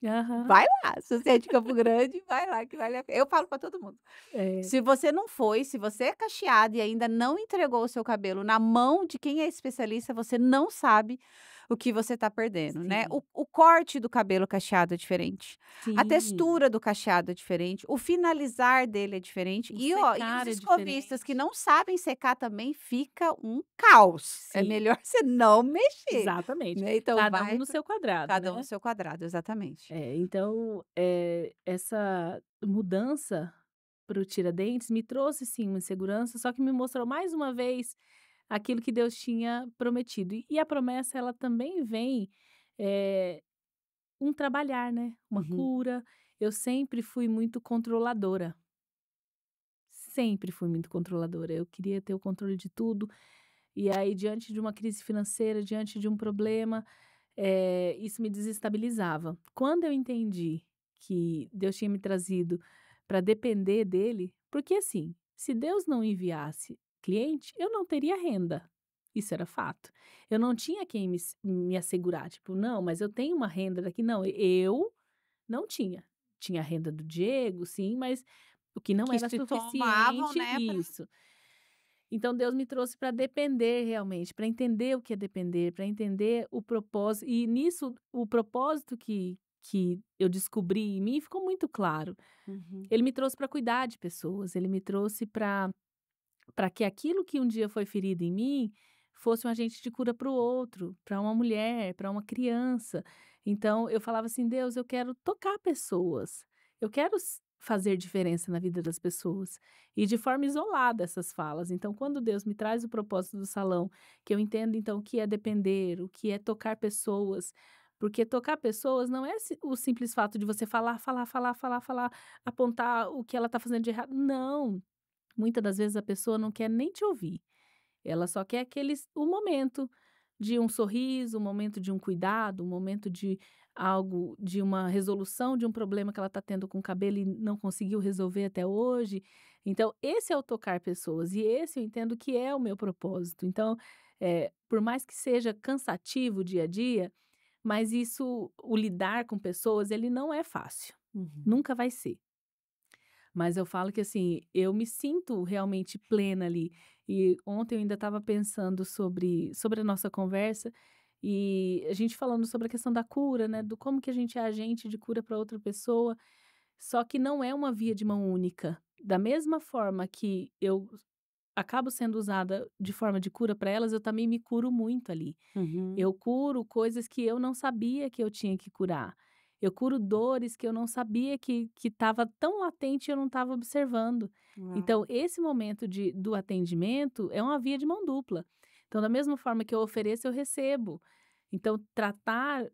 Aham. "Vai lá, se você é de Campo Grande, vai lá que vale a pena", eu falo para todo mundo. É, Se você não foi, se você é cacheado e ainda não entregou o seu cabelo na mão de quem é especialista, você não sabe o que você está perdendo, né. sim, O corte do cabelo cacheado é diferente, a sim. textura do cacheado é diferente, o finalizar dele é diferente O e ó, e os secar é escovistas que diferente. não sabem secar também fica um caos, é Sim, melhor você não mexer, exatamente. né, então Cada um vai no pra seu quadrado, cada um no né. seu quadrado, exatamente. Então, essa mudança para o Tiradentes me trouxe sim uma insegurança, só que me mostrou mais uma vez aquilo que Deus tinha prometido. E a promessa ela também vem, eh, um trabalhar, né, uma Uhum. cura. Eu sempre fui muito controladora, eu queria ter o controle de tudo, e aí diante de uma crise financeira, diante de um problema, isso me desestabilizava. Quando eu entendi que Deus tinha me trazido para depender dele, porque assim, se Deus não enviasse cliente, eu não teria renda. Isso era fato. Eu não tinha quem me assegurar, tipo, não, mas eu tenho uma renda daqui. Não, eu não tinha. Tinha a renda do Diego, sim, mas o que não Que era se somavam, suficiente, né, pra isso. Então Deus me trouxe para depender realmente, para entender o que é depender, para entender o propósito, e nisso o propósito que eu descobri em mim ficou muito claro. uhum. Ele me trouxe para cuidar de pessoas, ele me trouxe para que aquilo que um dia foi ferido em mim fosse um agente de cura para o outro, para uma mulher, para uma criança. Então eu falava assim: "Deus, eu quero tocar pessoas. Eu quero fazer diferença na vida das pessoas e de forma isolada essas falas. Então, quando Deus me traz o propósito do salão, que eu entendo então o que é depender, o que é tocar pessoas, porque tocar pessoas não é o simples fato de você falar, falar, falar, falar, falar, apontar o que ela está fazendo de errado. Não, muitas das vezes a pessoa não quer nem te ouvir. Ela só quer o momento de um sorriso, o momento de um cuidado, o momento de algo, de uma resolução de um problema que ela está tendo com o cabelo e não conseguiu resolver até hoje. Então, esse é o tocar pessoas e esse eu entendo que é o meu propósito. Então, por mais que seja cansativo o dia a dia, mas isso, o lidar com pessoas, ele não é fácil. Uhum. Nunca vai ser. Mas eu falo que, assim, eu me sinto realmente plena ali. E ontem eu ainda estava pensando sobre a nossa conversa e a gente falando sobre a questão da cura, né? Do como que a gente é agente de cura para outra pessoa. Só que não é uma via de mão única. Da mesma forma que eu acabo sendo usada de forma de cura para elas, eu também me curo muito ali. Uhum. Eu curo coisas que eu não sabia que eu tinha que curar. Eu curo dores que eu não sabia que estava tão latente e eu não estava observando. Uau. Então, esse momento do atendimento é uma via de mão dupla. Então, da mesma forma que eu ofereço, eu recebo. Então, tratar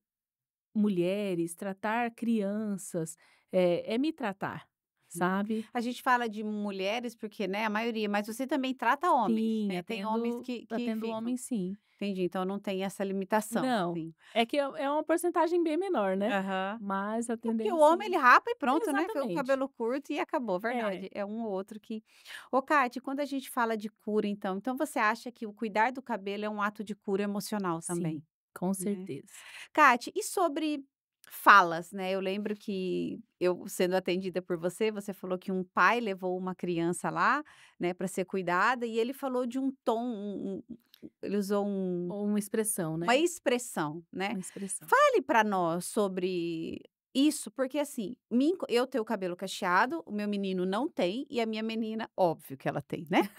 mulheres, tratar crianças, é me tratar, sabe? A gente fala de mulheres porque, né, a maioria, mas você também trata homens, Sim, né? Tem homens que atendo ficam. homem, sim. Entendi, então não tem essa limitação, Não, assim. é que é uma porcentagem bem menor, né, Aham. mas É porque o atendemos homem ele sim. rapa e pronto, né, foi o Exatamente. cabelo curto e acabou, É, verdade. É um ou outro que ô Kati, quando a gente fala de cura então você acha que o cuidar do cabelo é um ato de cura emocional também, sim, com né? certeza. Kati, e sobre falas, né, eu lembro que eu sendo atendida por você, você falou que um pai levou uma criança lá, né, para ser cuidada e ele falou de um tom, ele usou Ou uma expressão, uma né, expressão, né. uma expressão. Fale para nós sobre isso, porque assim, eu tenho o cabelo cacheado, o meu menino não tem e a minha menina, óbvio que ela tem, né.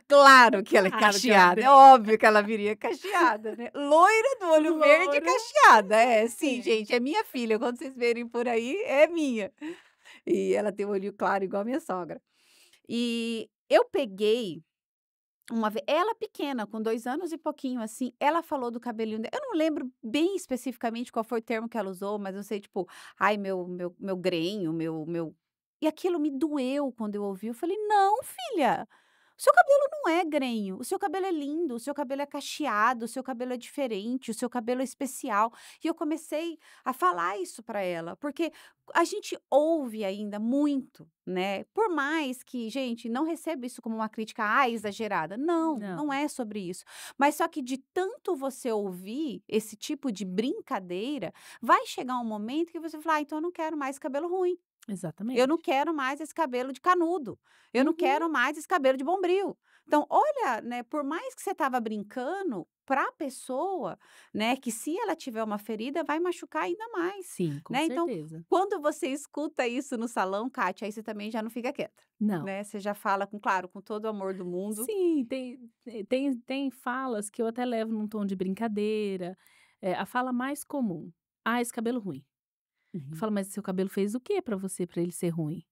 Claro que ela é Claro que ela cacheada, é tem. óbvio que ela viria cacheada, né. Loira do olho verde e Loura, cacheada, é, sim gente, exatamente. é minha filha, quando vocês verem por aí, é minha. E ela tem o olho claro igual a minha sogra. E eu peguei uma ve ela pequena, com 2 anos e pouquinho, assim, ela falou do cabelinho eu não lembro bem especificamente qual foi o termo que ela usou, mas eu sei, tipo: "Ai, meu grenho, meu" e aquilo me doeu quando eu ouvi, eu falei: "Não filha, o seu cabelo não é grenho, o seu cabelo é lindo, o seu cabelo é cacheado, o seu cabelo é diferente, o seu cabelo é especial". E eu comecei a falar isso para ela, porque a gente ouve ainda muito, né, por mais que, gente, não receba isso como uma crítica, exagerada, não, não Não, é sobre isso, mas só que de tanto você ouvir esse tipo de brincadeira, vai chegar um momento que você vai falar: "Ah, então eu não quero mais cabelo ruim, eu não exatamente. quero mais esse cabelo de canudo, eu não Uhum, quero mais esse cabelo de bombril". Então olha, né, por mais que você estava brincando, para a pessoa, né, que se ela tiver uma ferida vai machucar ainda mais, sim, com né, então certeza. quando você escuta isso no salão, Kátia, aí você também já não fica quieta, Não. né, você já fala com claro, com todo o amor do mundo. Sim, tem falas que eu até levo num tom de brincadeira, a fala mais comum: "Ah, esse cabelo ruim". Eu Uhum. falo: "Mas seu cabelo fez o quê pra você pra ele ser ruim?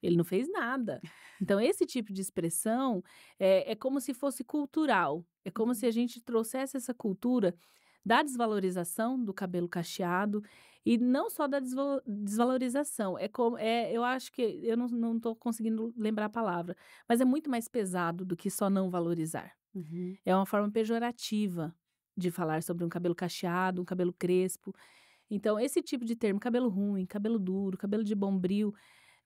Ele não fez nada". Então esse tipo de expressão é como se fosse cultural, é como se Uhum. a gente trouxesse essa cultura da desvalorização do cabelo cacheado e não só da desvalorização, eu acho que eu não tô conseguindo lembrar a palavra, mas é muito mais pesado do que só não valorizar. Uhum. É uma forma pejorativa de falar sobre um cabelo cacheado, um cabelo crespo. Então, esse tipo de termo, cabelo ruim, cabelo duro, cabelo de bombril,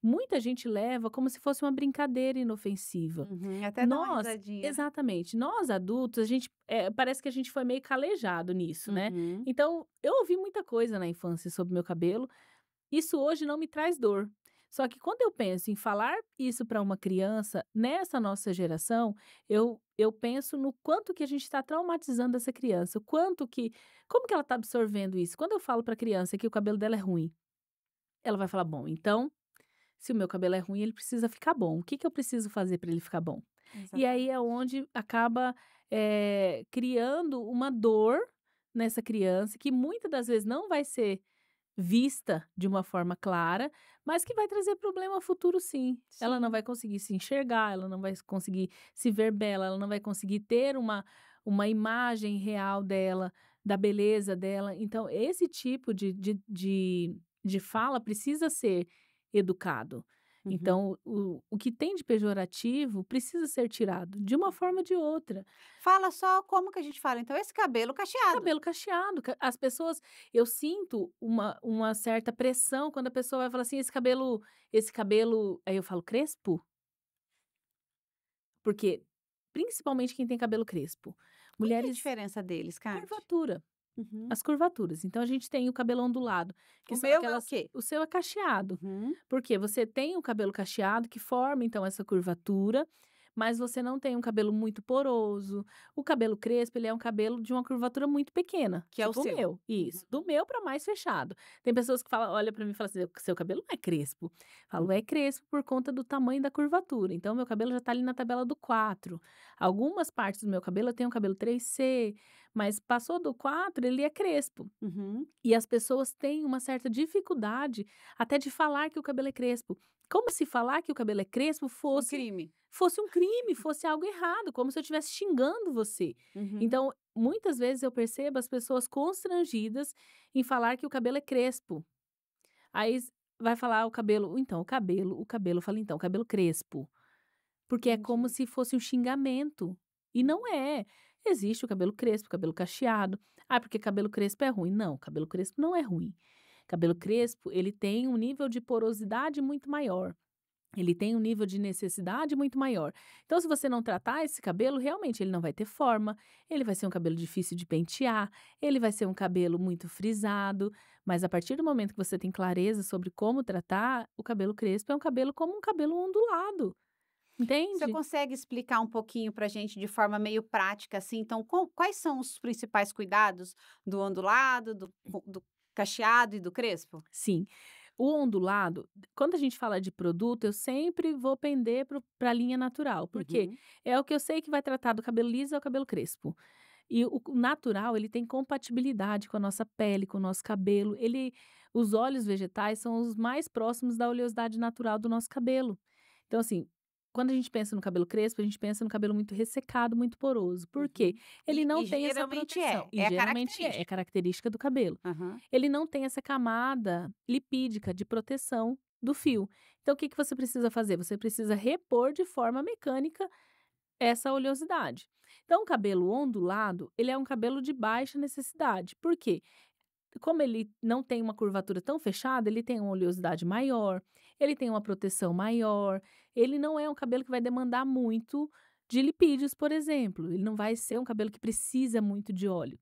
muita gente leva como se fosse uma brincadeira inofensiva. Uhum. Até dá uma Nós, risadinha, né. exatamente, nós adultos, a gente, parece que a gente foi meio calejado nisso, né? Uhum. Então, eu ouvi muita coisa na infância sobre meu cabelo, isso hoje não me traz dor. Só que quando eu penso em falar isso para uma criança, nessa nossa geração, eu penso no quanto que a gente está traumatizando essa criança, como que ela está absorvendo isso. Quando eu falo para a criança que o cabelo dela é ruim, ela vai falar: bom, então, se o meu cabelo é ruim, ele precisa ficar bom. O que que eu preciso fazer para ele ficar bom? E aí é Exatamente. onde acaba criando uma dor nessa criança que muitas das vezes não vai ser vista de uma forma clara, mas que vai trazer problema futuro sim. Ela não Sim. vai conseguir se enxergar, ela não vai conseguir se ver bela, ela não vai conseguir ter uma imagem real dela, da beleza dela. Então, esse tipo de fala precisa ser educado. Uhum. Então, o que tem de pejorativo precisa ser tirado, de uma forma ou de outra. Fala só como que a gente fala, então, esse cabelo cacheado. Cabelo cacheado, as pessoas, eu sinto uma certa pressão quando a pessoa vai falar assim: "Esse cabelo", aí eu falo: "Crespo?" Porque, principalmente quem tem cabelo crespo, Qual que é a mulheres diferença deles, Kati? curvatura, Uhum. as curvaturas. Então a gente tem o cabelo ondulado, que O são meu é o aquelas, quê? o seu é cacheado, Uhum. porque você tem o cabelo cacheado que forma então essa curvatura, mas você não tem um cabelo muito poroso. O cabelo crespo, ele é um cabelo de uma curvatura muito pequena, Que é o tipo o seu. meu. Isso, do Uhum. meu para mais fechado. Tem pessoas que falam, olha para mim e falam assim: "Seu cabelo não é crespo". Eu falo: "É crespo por conta do tamanho da curvatura". Então meu cabelo já tá ali na tabela do 4. Algumas partes do meu cabelo, eu tenho um cabelo 3C, mas passou do 4, ele é crespo. Uhum. E as pessoas têm uma certa dificuldade até de falar que o cabelo é crespo. Como se falar que o cabelo é crespo Um fosse crime. fosse um crime, fosse algo errado, como se eu estivesse xingando você. Uhum. Então, muitas vezes eu percebo as pessoas constrangidas em falar que o cabelo é crespo. Aí vai falar o cabelo, então, o cabelo, eu falo, então, o cabelo crespo. Porque é como Entendi. se fosse um xingamento. E não é. Existe o cabelo crespo, o cabelo cacheado. Ah, porque cabelo crespo é ruim. Não, cabelo crespo não é ruim. Cabelo crespo, ele tem um nível de porosidade muito maior. Ele tem um nível de necessidade muito maior. Então, se você não tratar esse cabelo, realmente ele não vai ter forma, ele vai ser um cabelo difícil de pentear, ele vai ser um cabelo muito frisado. Mas a partir do momento que você tem clareza sobre como tratar, o cabelo crespo é um cabelo como um cabelo ondulado. Você Entende? consegue explicar um pouquinho pra gente de forma meio prática, assim, então, quais são os principais cuidados do ondulado, do cacheado e do crespo? Sim. O ondulado, quando a gente fala de produto, eu sempre vou pender para a linha natural, porque Uhum. é o que eu sei que vai tratar do cabelo liso, é o cabelo crespo. E o natural, ele tem compatibilidade com a nossa pele, com o nosso cabelo. Os óleos vegetais são os mais próximos da oleosidade natural do nosso cabelo. Então, assim, quando a gente pensa no cabelo crespo, a gente pensa no cabelo muito ressecado, muito poroso. Por quê? Uhum. Ele não E tem essa geralmente proteção. E é a geralmente é característica. característica do cabelo. Aham. Ele não tem essa camada lipídica de proteção do fio. Então, o que que você precisa fazer? Você precisa repor de forma mecânica essa oleosidade. Então, o cabelo ondulado, ele é um cabelo de baixa necessidade. Por quê? Como ele não tem uma curvatura tão fechada, ele tem uma oleosidade maior, ele tem uma proteção maior, ele não é um cabelo que vai demandar muito de lipídios, por exemplo. Ele não vai ser um cabelo que precisa muito de óleo.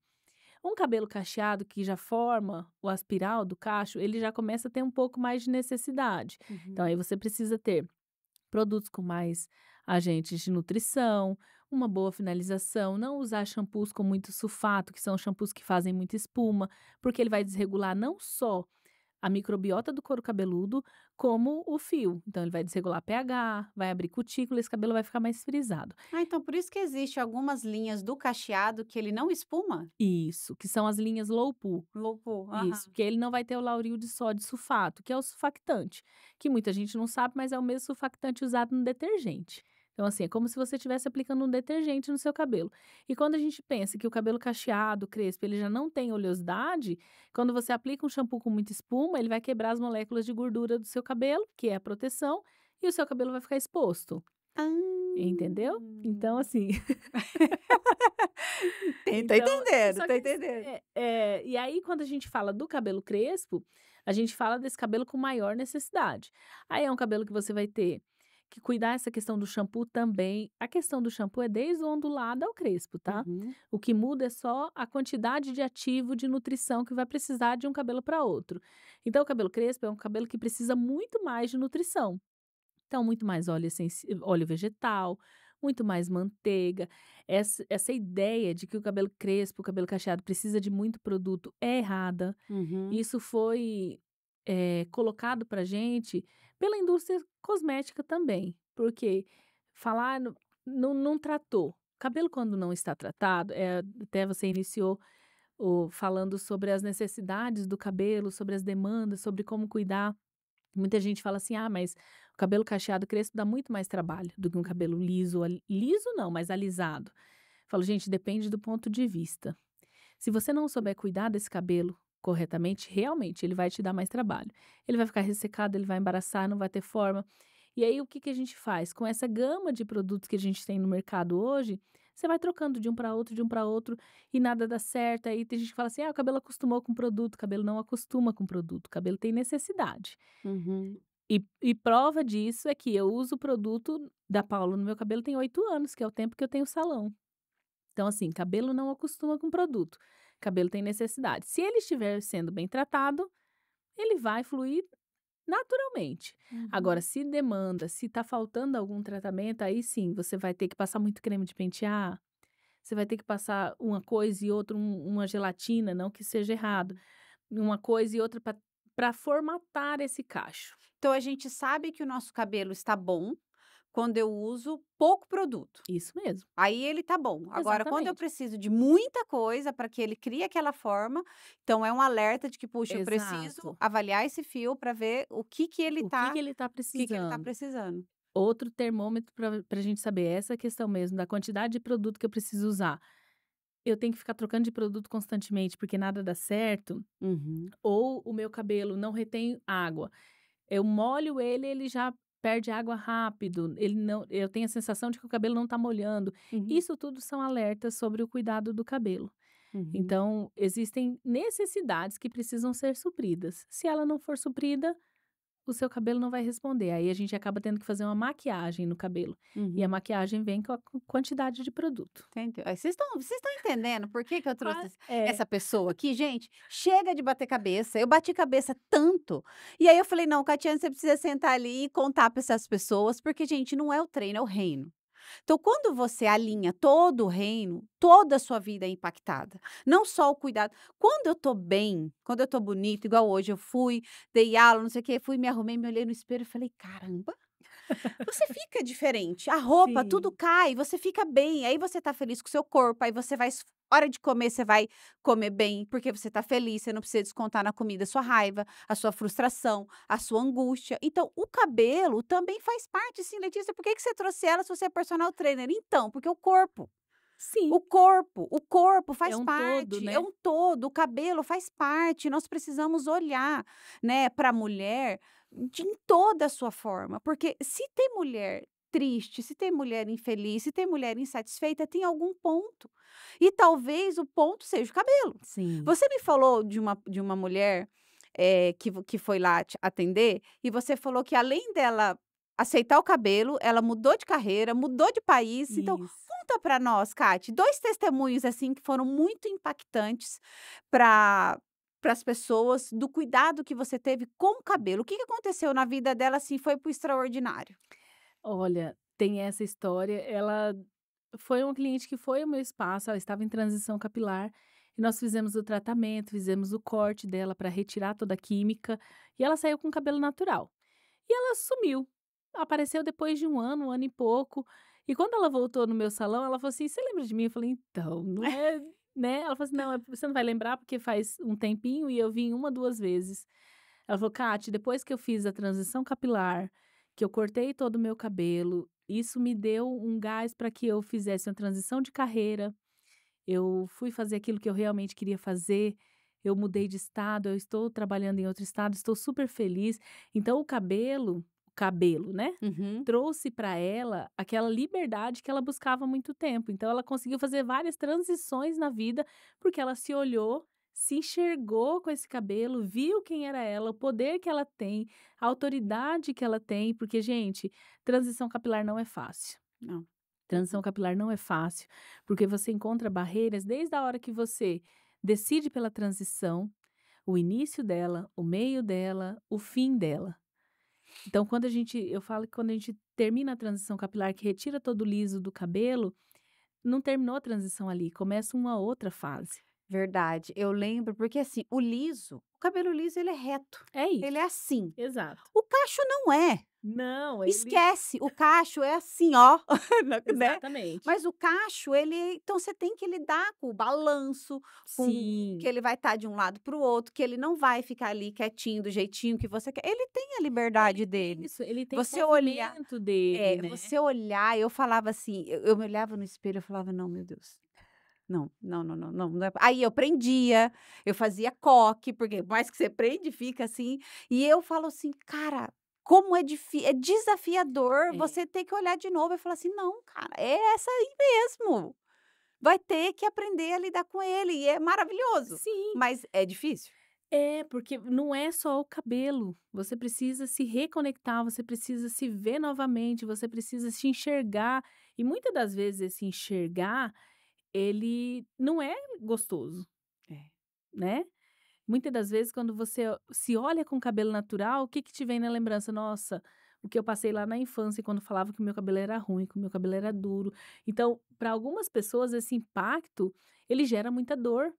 Um cabelo cacheado que já forma o aspiral do cacho, ele já começa a ter um pouco mais de necessidade. Então, Uhum. aí você precisa ter produtos com mais agentes de nutrição, uma boa finalização, não usar shampoos com muito sulfato, que são shampoos que fazem muita espuma, porque ele vai desregular não só a microbiota do couro cabeludo, como o fio. Então, ele vai desregular pH, vai abrir cutícula, esse cabelo vai ficar mais frisado. Ah, então por isso que existe algumas linhas do cacheado que ele não espuma? Isso, que são as linhas low poo. Lopo, Isso, aham. porque ele não vai ter o lauril de sódio sulfato, que é o surfactante, que muita gente não sabe, mas é o mesmo surfactante usado no detergente. Então, assim, é como se você estivesse aplicando um detergente no seu cabelo. E quando a gente pensa que o cabelo cacheado, crespo, ele já não tem oleosidade, quando você aplica um shampoo com muita espuma, ele vai quebrar as moléculas de gordura do seu cabelo, que é a proteção, e o seu cabelo vai ficar exposto. Ah. Entendeu? Então, assim. Tô Então, entendendo, só tô que entendendo. e aí quando a gente fala do cabelo crespo, a gente fala desse cabelo com maior necessidade. Aí é um cabelo que você vai ter que cuidar essa questão do shampoo também. A questão do shampoo é desde o ondulado ao crespo, tá? Uhum. O que muda é só a quantidade de ativo de nutrição que vai precisar de um cabelo para outro. Então, o cabelo crespo é um cabelo que precisa muito mais de nutrição. Então, muito mais óleo vegetal, muito mais manteiga. Essa ideia de que o cabelo crespo, o cabelo cacheado precisa de muito produto é errada. Uhum. Isso foi, colocado pra gente pela indústria cosmética também, porque falar não tratou. Cabelo quando não está tratado, até você iniciou falando sobre as necessidades do cabelo, sobre as demandas, sobre como cuidar. Muita gente fala assim: "Ah, mas o cabelo cacheado crespo dá muito mais trabalho do que um cabelo liso, liso não, mas alisado". Falo: "Gente, depende do ponto de vista. Se você não souber cuidar desse cabelo corretamente, realmente ele vai te dar mais trabalho. Ele vai ficar ressecado, ele vai embaraçar, não vai ter forma. E aí o que que a gente faz? Com essa gama de produtos que a gente tem no mercado hoje, você vai trocando de um para outro, de um para outro e nada dá certo. Aí tem gente que fala assim: "Ah, o cabelo acostumou com o produto". O cabelo não acostuma com o produto, o cabelo tem necessidade. Uhum. E prova disso é que eu uso o produto da Paulo no meu cabelo tem 8 anos, que é o tempo que eu tenho salão. Então, assim, cabelo não acostuma com produto, cabelo tem necessidade. Se ele estiver sendo bem tratado, ele vai fluir naturalmente. Agora, Uhum. se demanda, se tá faltando algum tratamento, aí sim, você vai ter que passar muito creme de pentear, você vai ter que passar uma coisa e outra, uma gelatina, não que seja errado, uma coisa e outra para formatar esse cacho. Então a gente sabe que o nosso cabelo está bom quando eu uso pouco produto. Isso mesmo, Aí ele tá bom. Agora, quando eu exatamente. preciso de muita coisa para que ele crie aquela forma, então é um alerta de que, puxa, eu preciso Exato. avaliar esse fio para ver O que que ele tá o que que ele tá precisando? precisando. Outro termômetro para a gente saber, essa questão mesmo da quantidade de produto que eu preciso usar. Eu tenho que ficar trocando de produto constantemente, porque nada dá certo, Uhum, ou o meu cabelo não retém água. Eu molho ele, ele já perde água rápido, ele não eu tenho a sensação de que o cabelo não está molhando. uhum, Isso tudo são alertas sobre o cuidado do cabelo. uhum. Então, existem necessidades que precisam ser supridas. Se ela não for suprida, o seu cabelo não vai responder, aí a gente acaba tendo que fazer uma maquiagem no cabelo, e a Uhum. maquiagem vem com a quantidade de produto. Entendeu? Aí vocês estão entendendo por que que eu trouxe É, essa pessoa aqui? Gente, chega de bater cabeça. Eu bati cabeça tanto. E aí eu falei: "Não, Catiane, você precisa sentar ali e contar para essas pessoas, porque, gente, não é o treino, é o reino". Então, quando você alinha todo o reino, toda a sua vida é impactada. Não só o cuidado. Quando eu tô bem, quando eu tô bonita, igual hoje eu fui, dei aula, não sei o quê, fui, me arrumei, me olhei no espelho e falei: "Caramba, você fica diferente, a roupa, tudo sim, cai, você fica bem, aí você tá feliz com o seu corpo, aí você vai hora de comer, você vai comer bem, porque você tá feliz, você não precisa descontar na comida a sua raiva, a sua frustração, a sua angústia. Então, o cabelo também faz parte, sim, Letícia, por que que você trouxe ela se você é personal trainer? Então, porque sim, o corpo é faz um todo, parte, é né. um todo, o cabelo faz parte, nós precisamos olhar, né, para a mulher em toda a sua forma, porque se tem mulher triste, se tem mulher infeliz, se tem mulher insatisfeita, tem algum ponto. E talvez o ponto seja o cabelo. Sim, Você me falou de uma mulher, que foi lá te atender, e você falou que além dela aceitar o cabelo, ela mudou de carreira, mudou de país, então isso. conta para nós, Cati, 2 testemunhos, assim, que foram muito impactantes para as pessoas, do cuidado que você teve com o cabelo. O que que aconteceu na vida dela, assim, foi para o extraordinário? Olha, tem essa história, ela foi uma cliente que foi ao meu espaço, ela estava em transição capilar, e nós fizemos o tratamento, fizemos o corte dela para retirar toda a química, e ela saiu com o cabelo natural. E ela sumiu, apareceu depois de um ano e pouco, e quando ela voltou no meu salão, ela falou assim: "Você lembra de mim?" Eu falei: "Então, não é", né, ela falou assim: "Não, você não vai lembrar porque faz um tempinho e eu vim uma 2 vezes". Ela falou: "Cati, depois que eu fiz a transição capilar, que eu cortei todo o meu cabelo, isso me deu um gás para que eu fizesse uma transição de carreira, eu fui fazer aquilo que eu realmente queria fazer, eu mudei de estado, eu estou trabalhando em outro estado, estou super feliz". Então o cabelo, né, Uhum. trouxe para ela aquela liberdade que ela buscava há muito tempo. Então ela conseguiu fazer várias transições na vida, porque ela se olhou, se enxergou com esse cabelo, viu quem era ela, o poder que ela tem, a autoridade que ela tem, porque, gente, transição capilar não é fácil. Não. Transição capilar não é fácil, porque você encontra barreiras desde a hora que você decide pela transição, o início dela, o meio dela, o fim dela. Então, eu falo que quando a gente termina a transição capilar, que retira todo o liso do cabelo, não terminou a transição ali, começa uma outra fase. Verdade, eu lembro, porque o cabelo liso ele é reto, É ele é isso, assim. exato. O cacho não é. Não, ele Esquece, o cacho é assim, ó, né. exatamente. Mas o cacho, ele então você tem que lidar com o balanço, com que Sim, ele vai estar de um lado para o outro, que ele não vai ficar ali quietinho do jeitinho que você quer. Ele tem a ele liberdade tem dele. isso, ele tem o Você olhar movimento dele, né. você olhar, eu falava assim, eu me olhava no espelho, eu falava: "Não, meu Deus, não, não, não, não, não, não é". Aí eu prendia, eu fazia coque, porque por mais que você prende, fica assim, e eu falo assim: "Cara, como é desafiador É. você ter que olhar de novo e falar assim: 'Não, cara, é essa aí mesmo'. Vai ter que aprender a lidar com ele e é maravilhoso, Sim. mas é difícil". É, porque não é só o cabelo, você precisa se reconectar, você precisa se ver novamente, você precisa se enxergar, e muitas das vezes esse enxergar, ele não é gostoso, É. né. Muitas das vezes quando você se olha com cabelo natural, o que que te vem na lembrança? "Nossa, o que eu passei lá na infância quando falava que o meu cabelo era ruim, que o meu cabelo era duro". Então, para algumas pessoas esse impacto, ele gera muita dor.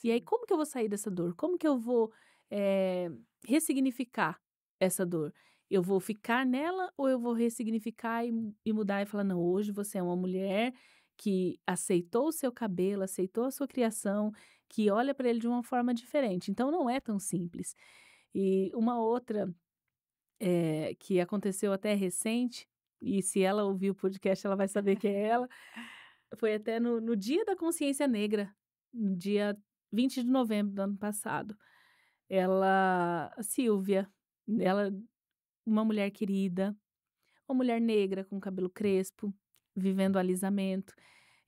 E aí Sim. como que eu vou sair dessa dor? Como que eu vou, eh, ressignificar essa dor? Eu vou ficar nela ou eu vou ressignificar e mudar e falar: "Não, hoje você é uma mulher que aceitou o seu cabelo, aceitou a sua criação, que olha para ele de uma forma diferente". Então não é tão simples. E uma outra, que aconteceu até recente, e se ela ouvir o podcast ela vai saber que é ela, foi até no dia da consciência negra, no dia 20 de novembro do ano passado. A Silvia, ela uma mulher querida, uma mulher negra com cabelo crespo, vivendo alisamento,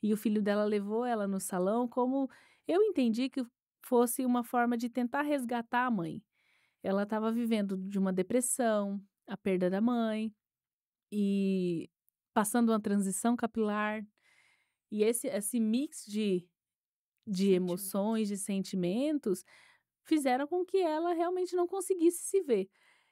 e o filho dela levou ela no salão como eu entendi que fosse uma forma de tentar resgatar a mãe. Ela estava vivendo de uma depressão, a perda da mãe, e passando uma transição capilar, e esse mix de Sentimentos. emoções, de sentimentos, fizeram com que ela realmente não conseguisse se ver.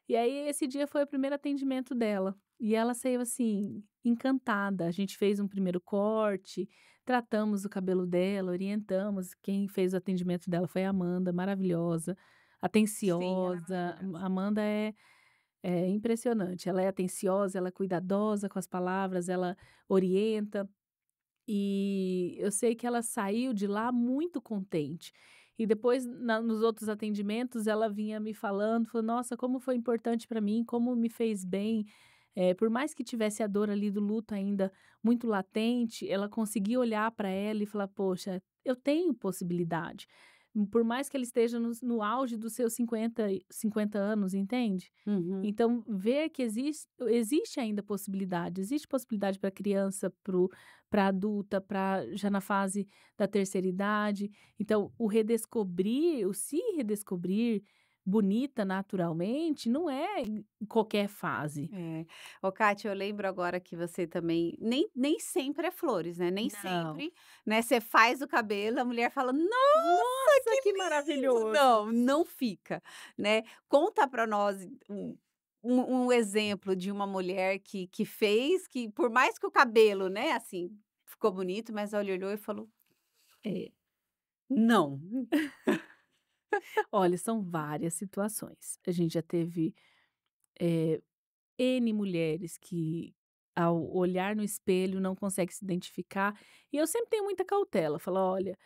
E aí esse dia foi o primeiro atendimento dela, e ela saiu, assim, encantada. A gente fez um primeiro corte, tratamos o cabelo dela, orientamos. Quem fez o atendimento dela foi a Amanda, maravilhosa, Sim, ela é atenciosa. maravilhosa. A Amanda é impressionante, ela é atenciosa, ela é cuidadosa com as palavras, ela orienta. E eu sei que ela saiu de lá muito contente. E depois nos outros atendimentos ela vinha me falando, falou: "Nossa, como foi importante para mim, como me fez bem". Por mais que tivesse a dor ali do luto ainda muito latente, ela conseguia olhar para ela e falar: "Poxa, eu tenho possibilidade". Por mais que ela esteja no auge dos seus 50 anos, entende? Uhum. Então ver que existe ainda possibilidade, existe possibilidade para criança, para adulta, para já na fase da terceira idade. Então, o se redescobrir bonita naturalmente, não é em qualquer fase. É. Ô, Kátia, eu lembro agora que você também nem sempre é flores, né, nem Não. sempre, né, você faz o cabelo, a mulher fala: "Nossa, que Nossa, que lindo!". maravilhoso! Não, não fica, né. Conta para nós um exemplo de uma mulher que fez, que por mais que o cabelo, né, assim, ficou bonito, mas olha, olhou e falou: É. "Não". Olha, são várias situações. A gente já teve, eh, N mulheres que, ao olhar no espelho, não consegue se identificar, e eu sempre tenho muita cautela, falo: "Olha,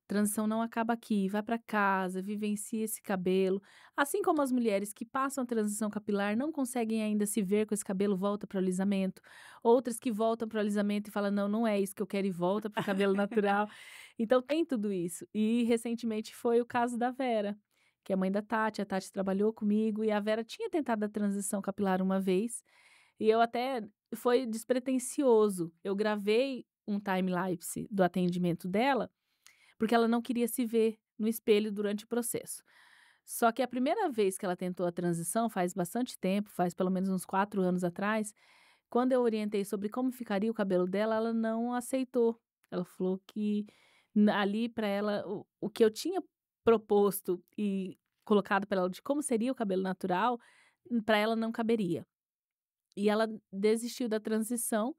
transição não acaba aqui, vai para casa, vivencia esse cabelo". Assim como as mulheres que passam a transição capilar não conseguem ainda se ver com esse cabelo, volta para o alisamento. Outras que voltam para o alisamento e falam: "Não, não é isso que eu quero", e volta para o cabelo natural. Então tem tudo isso. E recentemente foi o caso da Vera, que é a mãe da Tati. A Tati trabalhou comigo e a Vera tinha tentado a transição capilar uma vez, e eu até foi despretensioso. Eu gravei um time-lapse do atendimento dela, porque ela não queria se ver no espelho durante o processo. Só que a primeira vez que ela tentou a transição, faz bastante tempo, faz pelo menos uns 4 anos atrás, quando eu orientei sobre como ficaria o cabelo dela, ela não aceitou. Ela falou que ali para ela o que eu tinha proposto e colocado para ela de como seria o cabelo natural, para ela não caberia. E ela desistiu da transição,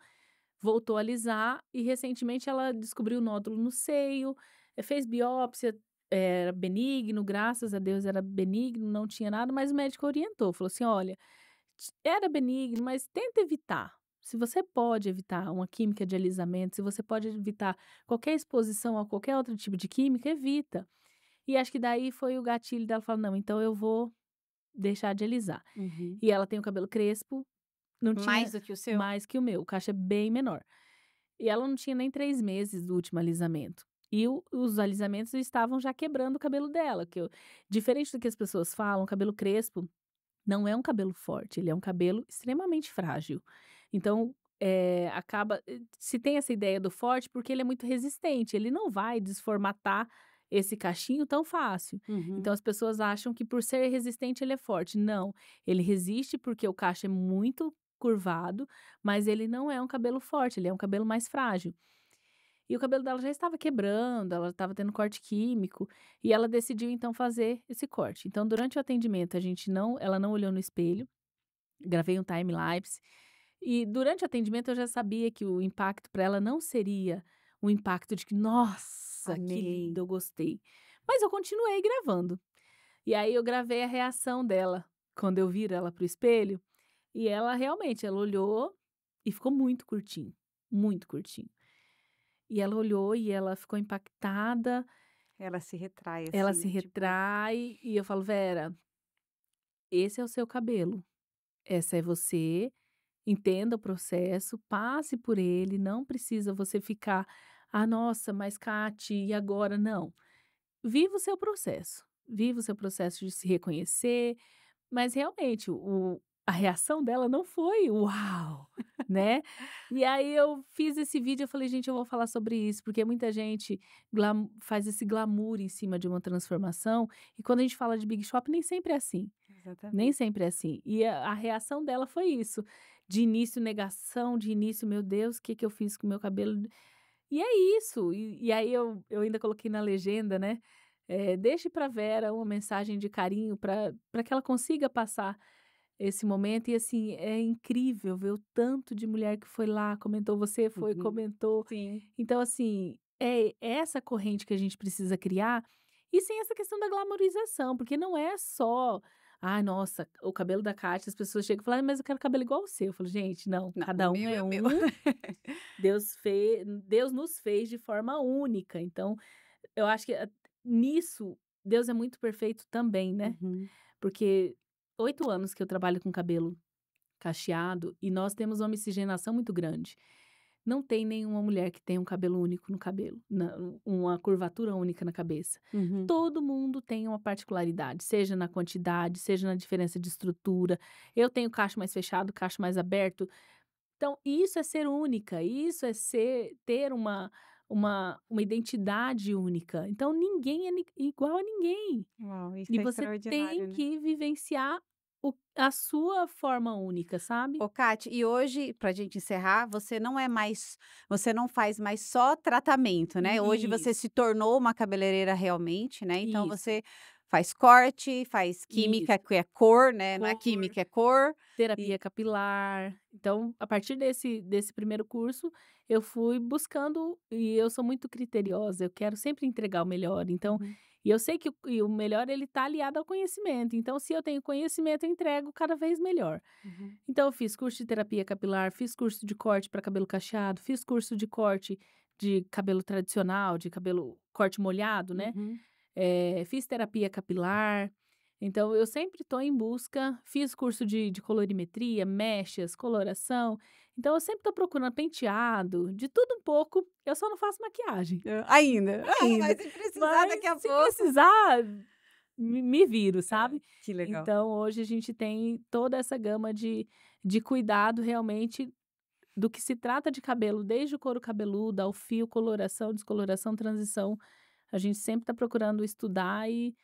voltou a alisar e recentemente ela descobriu nódulo no seio, fez biópsia, era benigno, graças a Deus era benigno, não tinha nada, mas o médico orientou, falou assim: "Olha, era benigno, mas tenta evitar. Se você pode evitar uma química de alisamento, se você pode evitar qualquer exposição a qualquer outro tipo de química, evita. E acho que daí foi o gatilho dela falar: "Não, então eu vou deixar de alisar". Uhum. E ela tem o cabelo crespo, não Mais tinha do que o seu? mais que o meu, o cacho é bem menor. E ela não tinha nem 3 meses do último alisamento. E os alisamentos estavam já quebrando o cabelo dela, diferente do que as pessoas falam, cabelo crespo não é um cabelo forte, ele é um cabelo extremamente frágil. Então, acaba se tem essa ideia do forte, porque ele é muito resistente, ele não vai desformatar esse cachinho tão fácil. Então Uhum. as pessoas acham que por ser resistente ele é forte. Não, ele resiste porque o cacho é muito curvado, mas ele não é um cabelo forte, ele é um cabelo mais frágil. E o cabelo dela já estava quebrando, ela estava tendo corte químico, e ela decidiu então fazer esse corte. Então durante o atendimento ela não olhou no espelho, gravei um time lapse, e durante o atendimento eu já sabia que o impacto para ela não seria o impacto de que: "Nossa, que Amei. lindo, eu gostei". Mas eu continuei gravando. E aí eu gravei a reação dela, quando eu viro ela para o espelho, e ela realmente, ela olhou e ficou muito curtinho, muito curtinho. E ela olhou e ela ficou impactada, Ela se retrai, ela se assim, tipo retrai e eu falo: "Vera, esse é o seu cabelo, essa é você, entenda o processo, passe por ele, não precisa você ficar: 'Ah, nossa, mas Cati, e agora?'" Não, viva o seu processo, viva o seu processo de se reconhecer, mas realmente a reação dela não foi "uau", né. E aí eu fiz esse vídeo, eu falei: "Gente, eu vou falar sobre isso", porque muita gente faz esse glamour em cima de uma transformação, e quando a gente fala de Big Shop nem sempre é assim, nem exatamente. sempre é assim. E a reação dela foi isso, de início negação, de início: "Meu Deus, o que que eu fiz com o meu cabelo?" E é isso, e aí eu ainda coloquei na legenda, né, deixe pra Vera uma mensagem de carinho para que ela consiga passar esse momento. E assim, é incrível ver o tanto de mulher que foi lá, comentou, você foi, Uhum. comentou. Sim. Então assim, é essa corrente que a gente precisa criar, e sem essa questão da glamorização, porque não é só: "Ai, nossa, o cabelo da Kátia", as pessoas chegam e falam: "Ai, mas eu quero cabelo igual ao seu", eu falo: "Gente, não, Não, o cada um meu é é o meu. um, Deus nos fez de forma única". Então, eu acho que nisso, Deus é muito perfeito também, né, Uhum. porque 8 anos que eu trabalho com cabelo cacheado e nós temos uma miscigenação muito grande. Não tem nenhuma mulher que tenha um cabelo único no cabelo, uma curvatura única na cabeça. Uhum. Todo mundo tem uma particularidade, seja na quantidade, seja na diferença de estrutura. Eu tenho cacho mais fechado, cacho mais aberto. Então, isso é ser única, isso é ter uma identidade única. Então, ninguém é igual a ninguém. Uau, isso E é você tem extraordinário, né. que vivenciar a sua forma única, sabe? Ô, Kati, e hoje, pra gente encerrar, você não faz mais só tratamento, né, hoje você Isso, se tornou uma cabeleireira realmente, né, então isso, você faz corte, faz química, isso. que é cor, né, não é Cor, química, é cor, terapia e capilar. Então, a partir desse primeiro curso, eu fui buscando, e eu sou muito criteriosa, eu quero sempre entregar o melhor. Então, uhum, e eu sei que o melhor ele está aliado ao conhecimento. Então, se eu tenho conhecimento, eu entrego cada vez melhor. uhum, Então, eu fiz curso de terapia capilar, fiz curso de corte para cabelo cacheado, fiz curso de corte de cabelo tradicional, de cabelo corte molhado, né? uhum. Fiz terapia capilar, então eu sempre estou em busca. Fiz curso de colorimetria, mechas, coloração, então eu sempre estou procurando penteado, de tudo um pouco, eu só não faço maquiagem Ainda. ainda, Mas se precisar mas daqui a se pouco. precisar, me viro, É, sabe. que legal. Então hoje a gente tem toda essa gama de cuidado realmente do que se trata de cabelo, desde o couro cabeludo ao fio, coloração, descoloração, transição, a gente sempre está procurando estudar e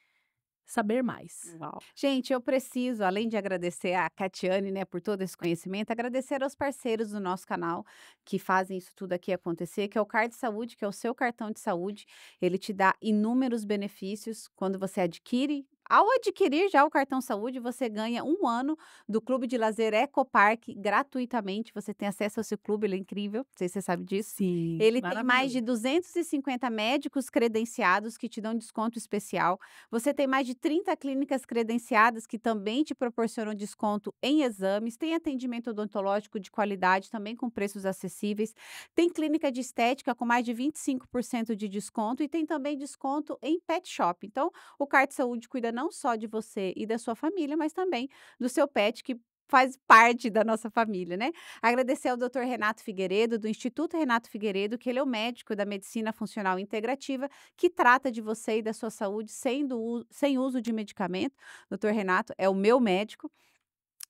saber mais. Uau. Gente, eu preciso, além de agradecer a Catiane, né, por todo esse conhecimento, agradecer aos parceiros do nosso canal que fazem isso tudo aqui acontecer, que é o Card Saúde, que é o seu cartão de saúde. Ele te dá inúmeros benefícios quando você adquire Ao adquirir já o cartão saúde, você ganha 1 ano do Clube de Lazer Ecopark gratuitamente. Você tem acesso a esse clube, ele é incrível, não sei se você sabe disso. Sim, Ele tem mais de maravilhoso. 250 médicos credenciados que te dão desconto especial. Você tem mais de 30 clínicas credenciadas que também te proporcionam desconto em exames. Tem atendimento odontológico de qualidade, também com preços acessíveis. Tem clínica de estética com mais de 25% de desconto e tem também desconto em pet shop. Então, o Card Saúde cuida não só de você e da sua família, mas também do seu pet, que faz parte da nossa família, né. Agradecer ao doutor Renato Figueiredo, do Instituto Renato Figueiredo, que ele é o médico da medicina funcional integrativa, que trata de você e da sua saúde sem uso de medicamento. Doutor Renato é o meu médico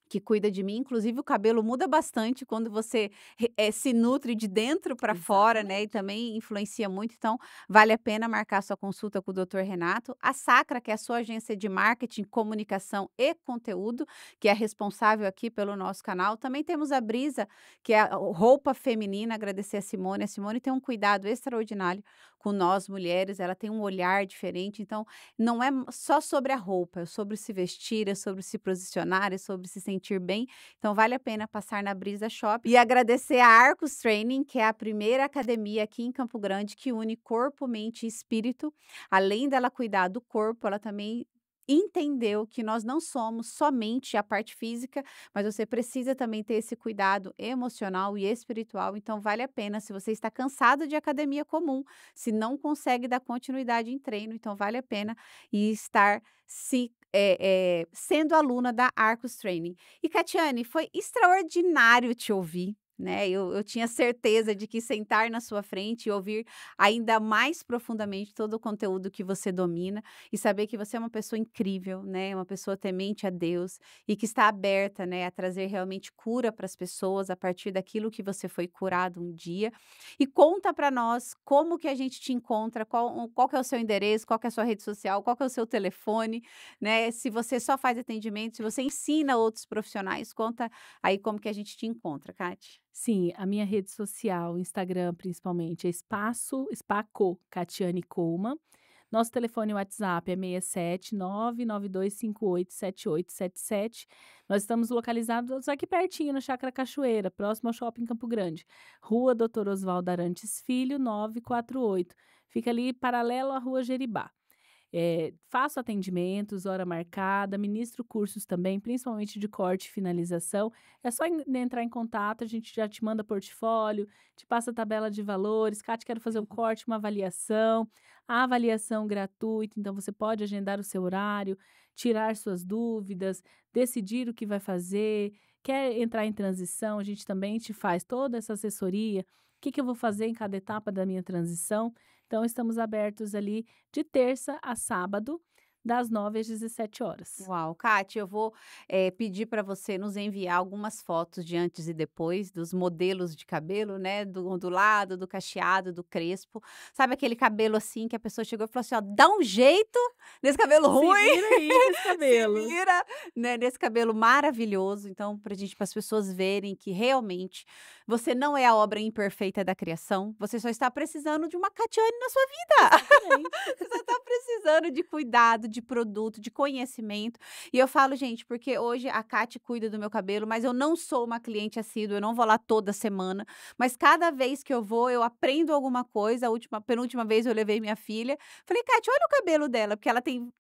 que cuida de mim, inclusive o cabelo muda bastante quando você se nutre de dentro para fora, né, e Exatamente. também influencia muito, então vale a pena marcar sua consulta com o doutor Renato. A Sacra, que é a sua agência de marketing, comunicação e conteúdo, que é responsável aqui pelo nosso canal. Também temos a Brisa, que é a roupa feminina, agradecer a Simone tem um cuidado extraordinário com nós mulheres, ela tem um olhar diferente, então não é só sobre a roupa, é sobre se vestir, é sobre se posicionar, é sobre se sentir bem. Então vale a pena passar na Brisa Shop e agradecer a Arcos Training, que é a primeira academia aqui em Campo Grande que une corpo, mente e espírito. Além dela cuidar do corpo, ela também entendeu que nós não somos somente a parte física, mas você precisa também ter esse cuidado emocional e espiritual. Então vale a pena, se você está cansado de academia comum, se não consegue dar continuidade em treino, então vale a pena e estar sendo aluna da Arcos Training. E Catiane, foi extraordinário te ouvir, né? Eu tinha certeza de que sentar na sua frente e ouvir ainda mais profundamente todo o conteúdo que você domina e saber que você é uma pessoa incrível, né? Uma pessoa temente a Deus e que está aberta, né, a trazer realmente cura para as pessoas a partir daquilo que você foi curado um dia. E conta para nós como que a gente te encontra, qual que é o seu endereço, qual que é a sua rede social, qual que é o seu telefone, né? Se você só faz atendimento, se você ensina outros profissionais, conta aí como que a gente te encontra, Kati. Sim, a minha rede social, Instagram principalmente, é Spaco Catiane Couma. Nosso telefone WhatsApp é 67 992587877. Nós estamos localizados aqui pertinho, na Chácara Cachoeira, próximo ao Shopping Campo Grande. Rua Doutor Oswaldo Arantes Filho, 948. Fica ali paralelo à Rua Jeribá. Faço atendimentos, hora marcada, ministro cursos também, principalmente de corte e finalização. É só entrar em contato, a gente já te manda portfólio, te passa a tabela de valores. Cate, quero fazer um corte, uma avaliação. A avaliação gratuita, então você pode agendar o seu horário, tirar suas dúvidas, decidir o que vai fazer. Quer entrar em transição, a gente também te faz toda essa assessoria. O que que eu vou fazer em cada etapa da minha transição? Então, estamos abertos ali de terça a sábado, das 9 às 17 horas. Uau, Kati, eu vou pedir para você nos enviar algumas fotos de antes e depois dos modelos de cabelo, né? Do ondulado, do cacheado, do crespo. Sabe aquele cabelo assim que a pessoa chegou e falou assim: ó, dá um jeito nesse cabelo Se ruim. vira aí nesse Se cabelo. vira, né, nesse cabelo maravilhoso. Então, para as pessoas verem que realmente você não é a obra imperfeita da criação, você só está precisando de uma Catiane na sua vida. Exatamente. Você só está precisando de cuidado, de produto, de conhecimento. E eu falo, gente, porque hoje a Cati cuida do meu cabelo, mas eu não sou uma cliente assídua, eu não vou lá toda semana. Mas cada vez que eu vou, eu aprendo alguma coisa. Penúltima vez eu levei minha filha. Falei, Cati, olha o cabelo dela, porque ela tem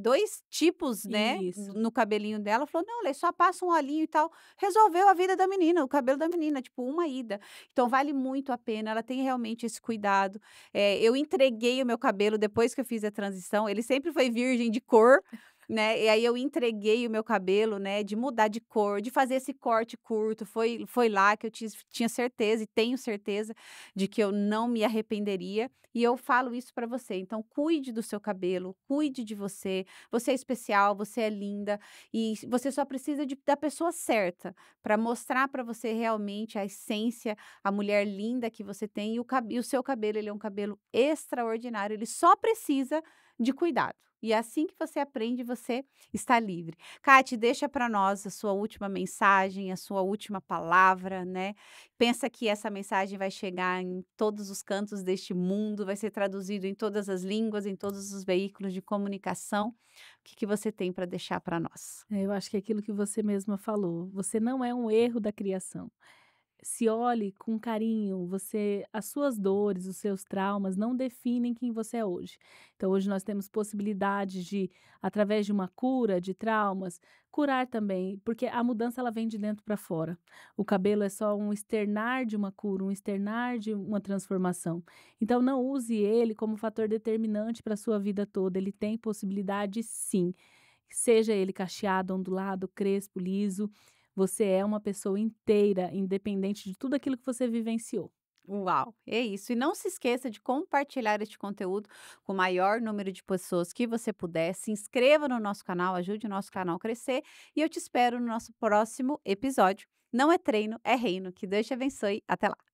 2 tipos, né, Isso. no cabelinho dela. Falou: "Não, Lê, só passa um olhinho e tal". Resolveu a vida da menina, o cabelo da menina, tipo, uma ida. Então vale muito a pena, ela tem realmente esse cuidado. Eu entreguei o meu cabelo depois que eu fiz a transição, ele sempre foi virgem de cor, né, e aí eu entreguei o meu cabelo, né, de mudar de cor, de fazer esse corte curto. Foi lá que eu tinha certeza e tenho certeza de que eu não me arrependeria. E eu falo isso para você, então cuide do seu cabelo, cuide de você. Você é especial, você é linda e você só precisa da pessoa certa para mostrar para você realmente a essência, a mulher linda que você tem. E o seu cabelo, ele é um cabelo extraordinário, ele só precisa de cuidado. E assim que você aprende, você está livre. Kate, deixa para nós a sua última mensagem, a sua última palavra, né? Pensa que essa mensagem vai chegar em todos os cantos deste mundo, vai ser traduzido em todas as línguas, em todos os veículos de comunicação. O que que você tem para deixar para nós? Eu acho que é aquilo que você mesma falou, você não é um erro da criação. Se olhe com carinho, as suas dores, os seus traumas não definem quem você é hoje. Então hoje nós temos possibilidade de, através de uma cura de traumas, curar também, porque a mudança ela vem de dentro para fora. O cabelo é só um externar de uma cura, um externar de uma transformação. Então não use ele como fator determinante para a sua vida toda, ele tem possibilidade sim. Seja ele cacheado, ondulado, crespo, liso, você é uma pessoa inteira, independente de tudo aquilo que você vivenciou. Uau, é isso. E não se esqueça de compartilhar este conteúdo com o maior número de pessoas que você puder. Se inscreva no nosso canal, ajude o nosso canal a crescer. E eu te espero no nosso próximo episódio. Não é treino, é reino. Que Deus te abençoe. Até lá.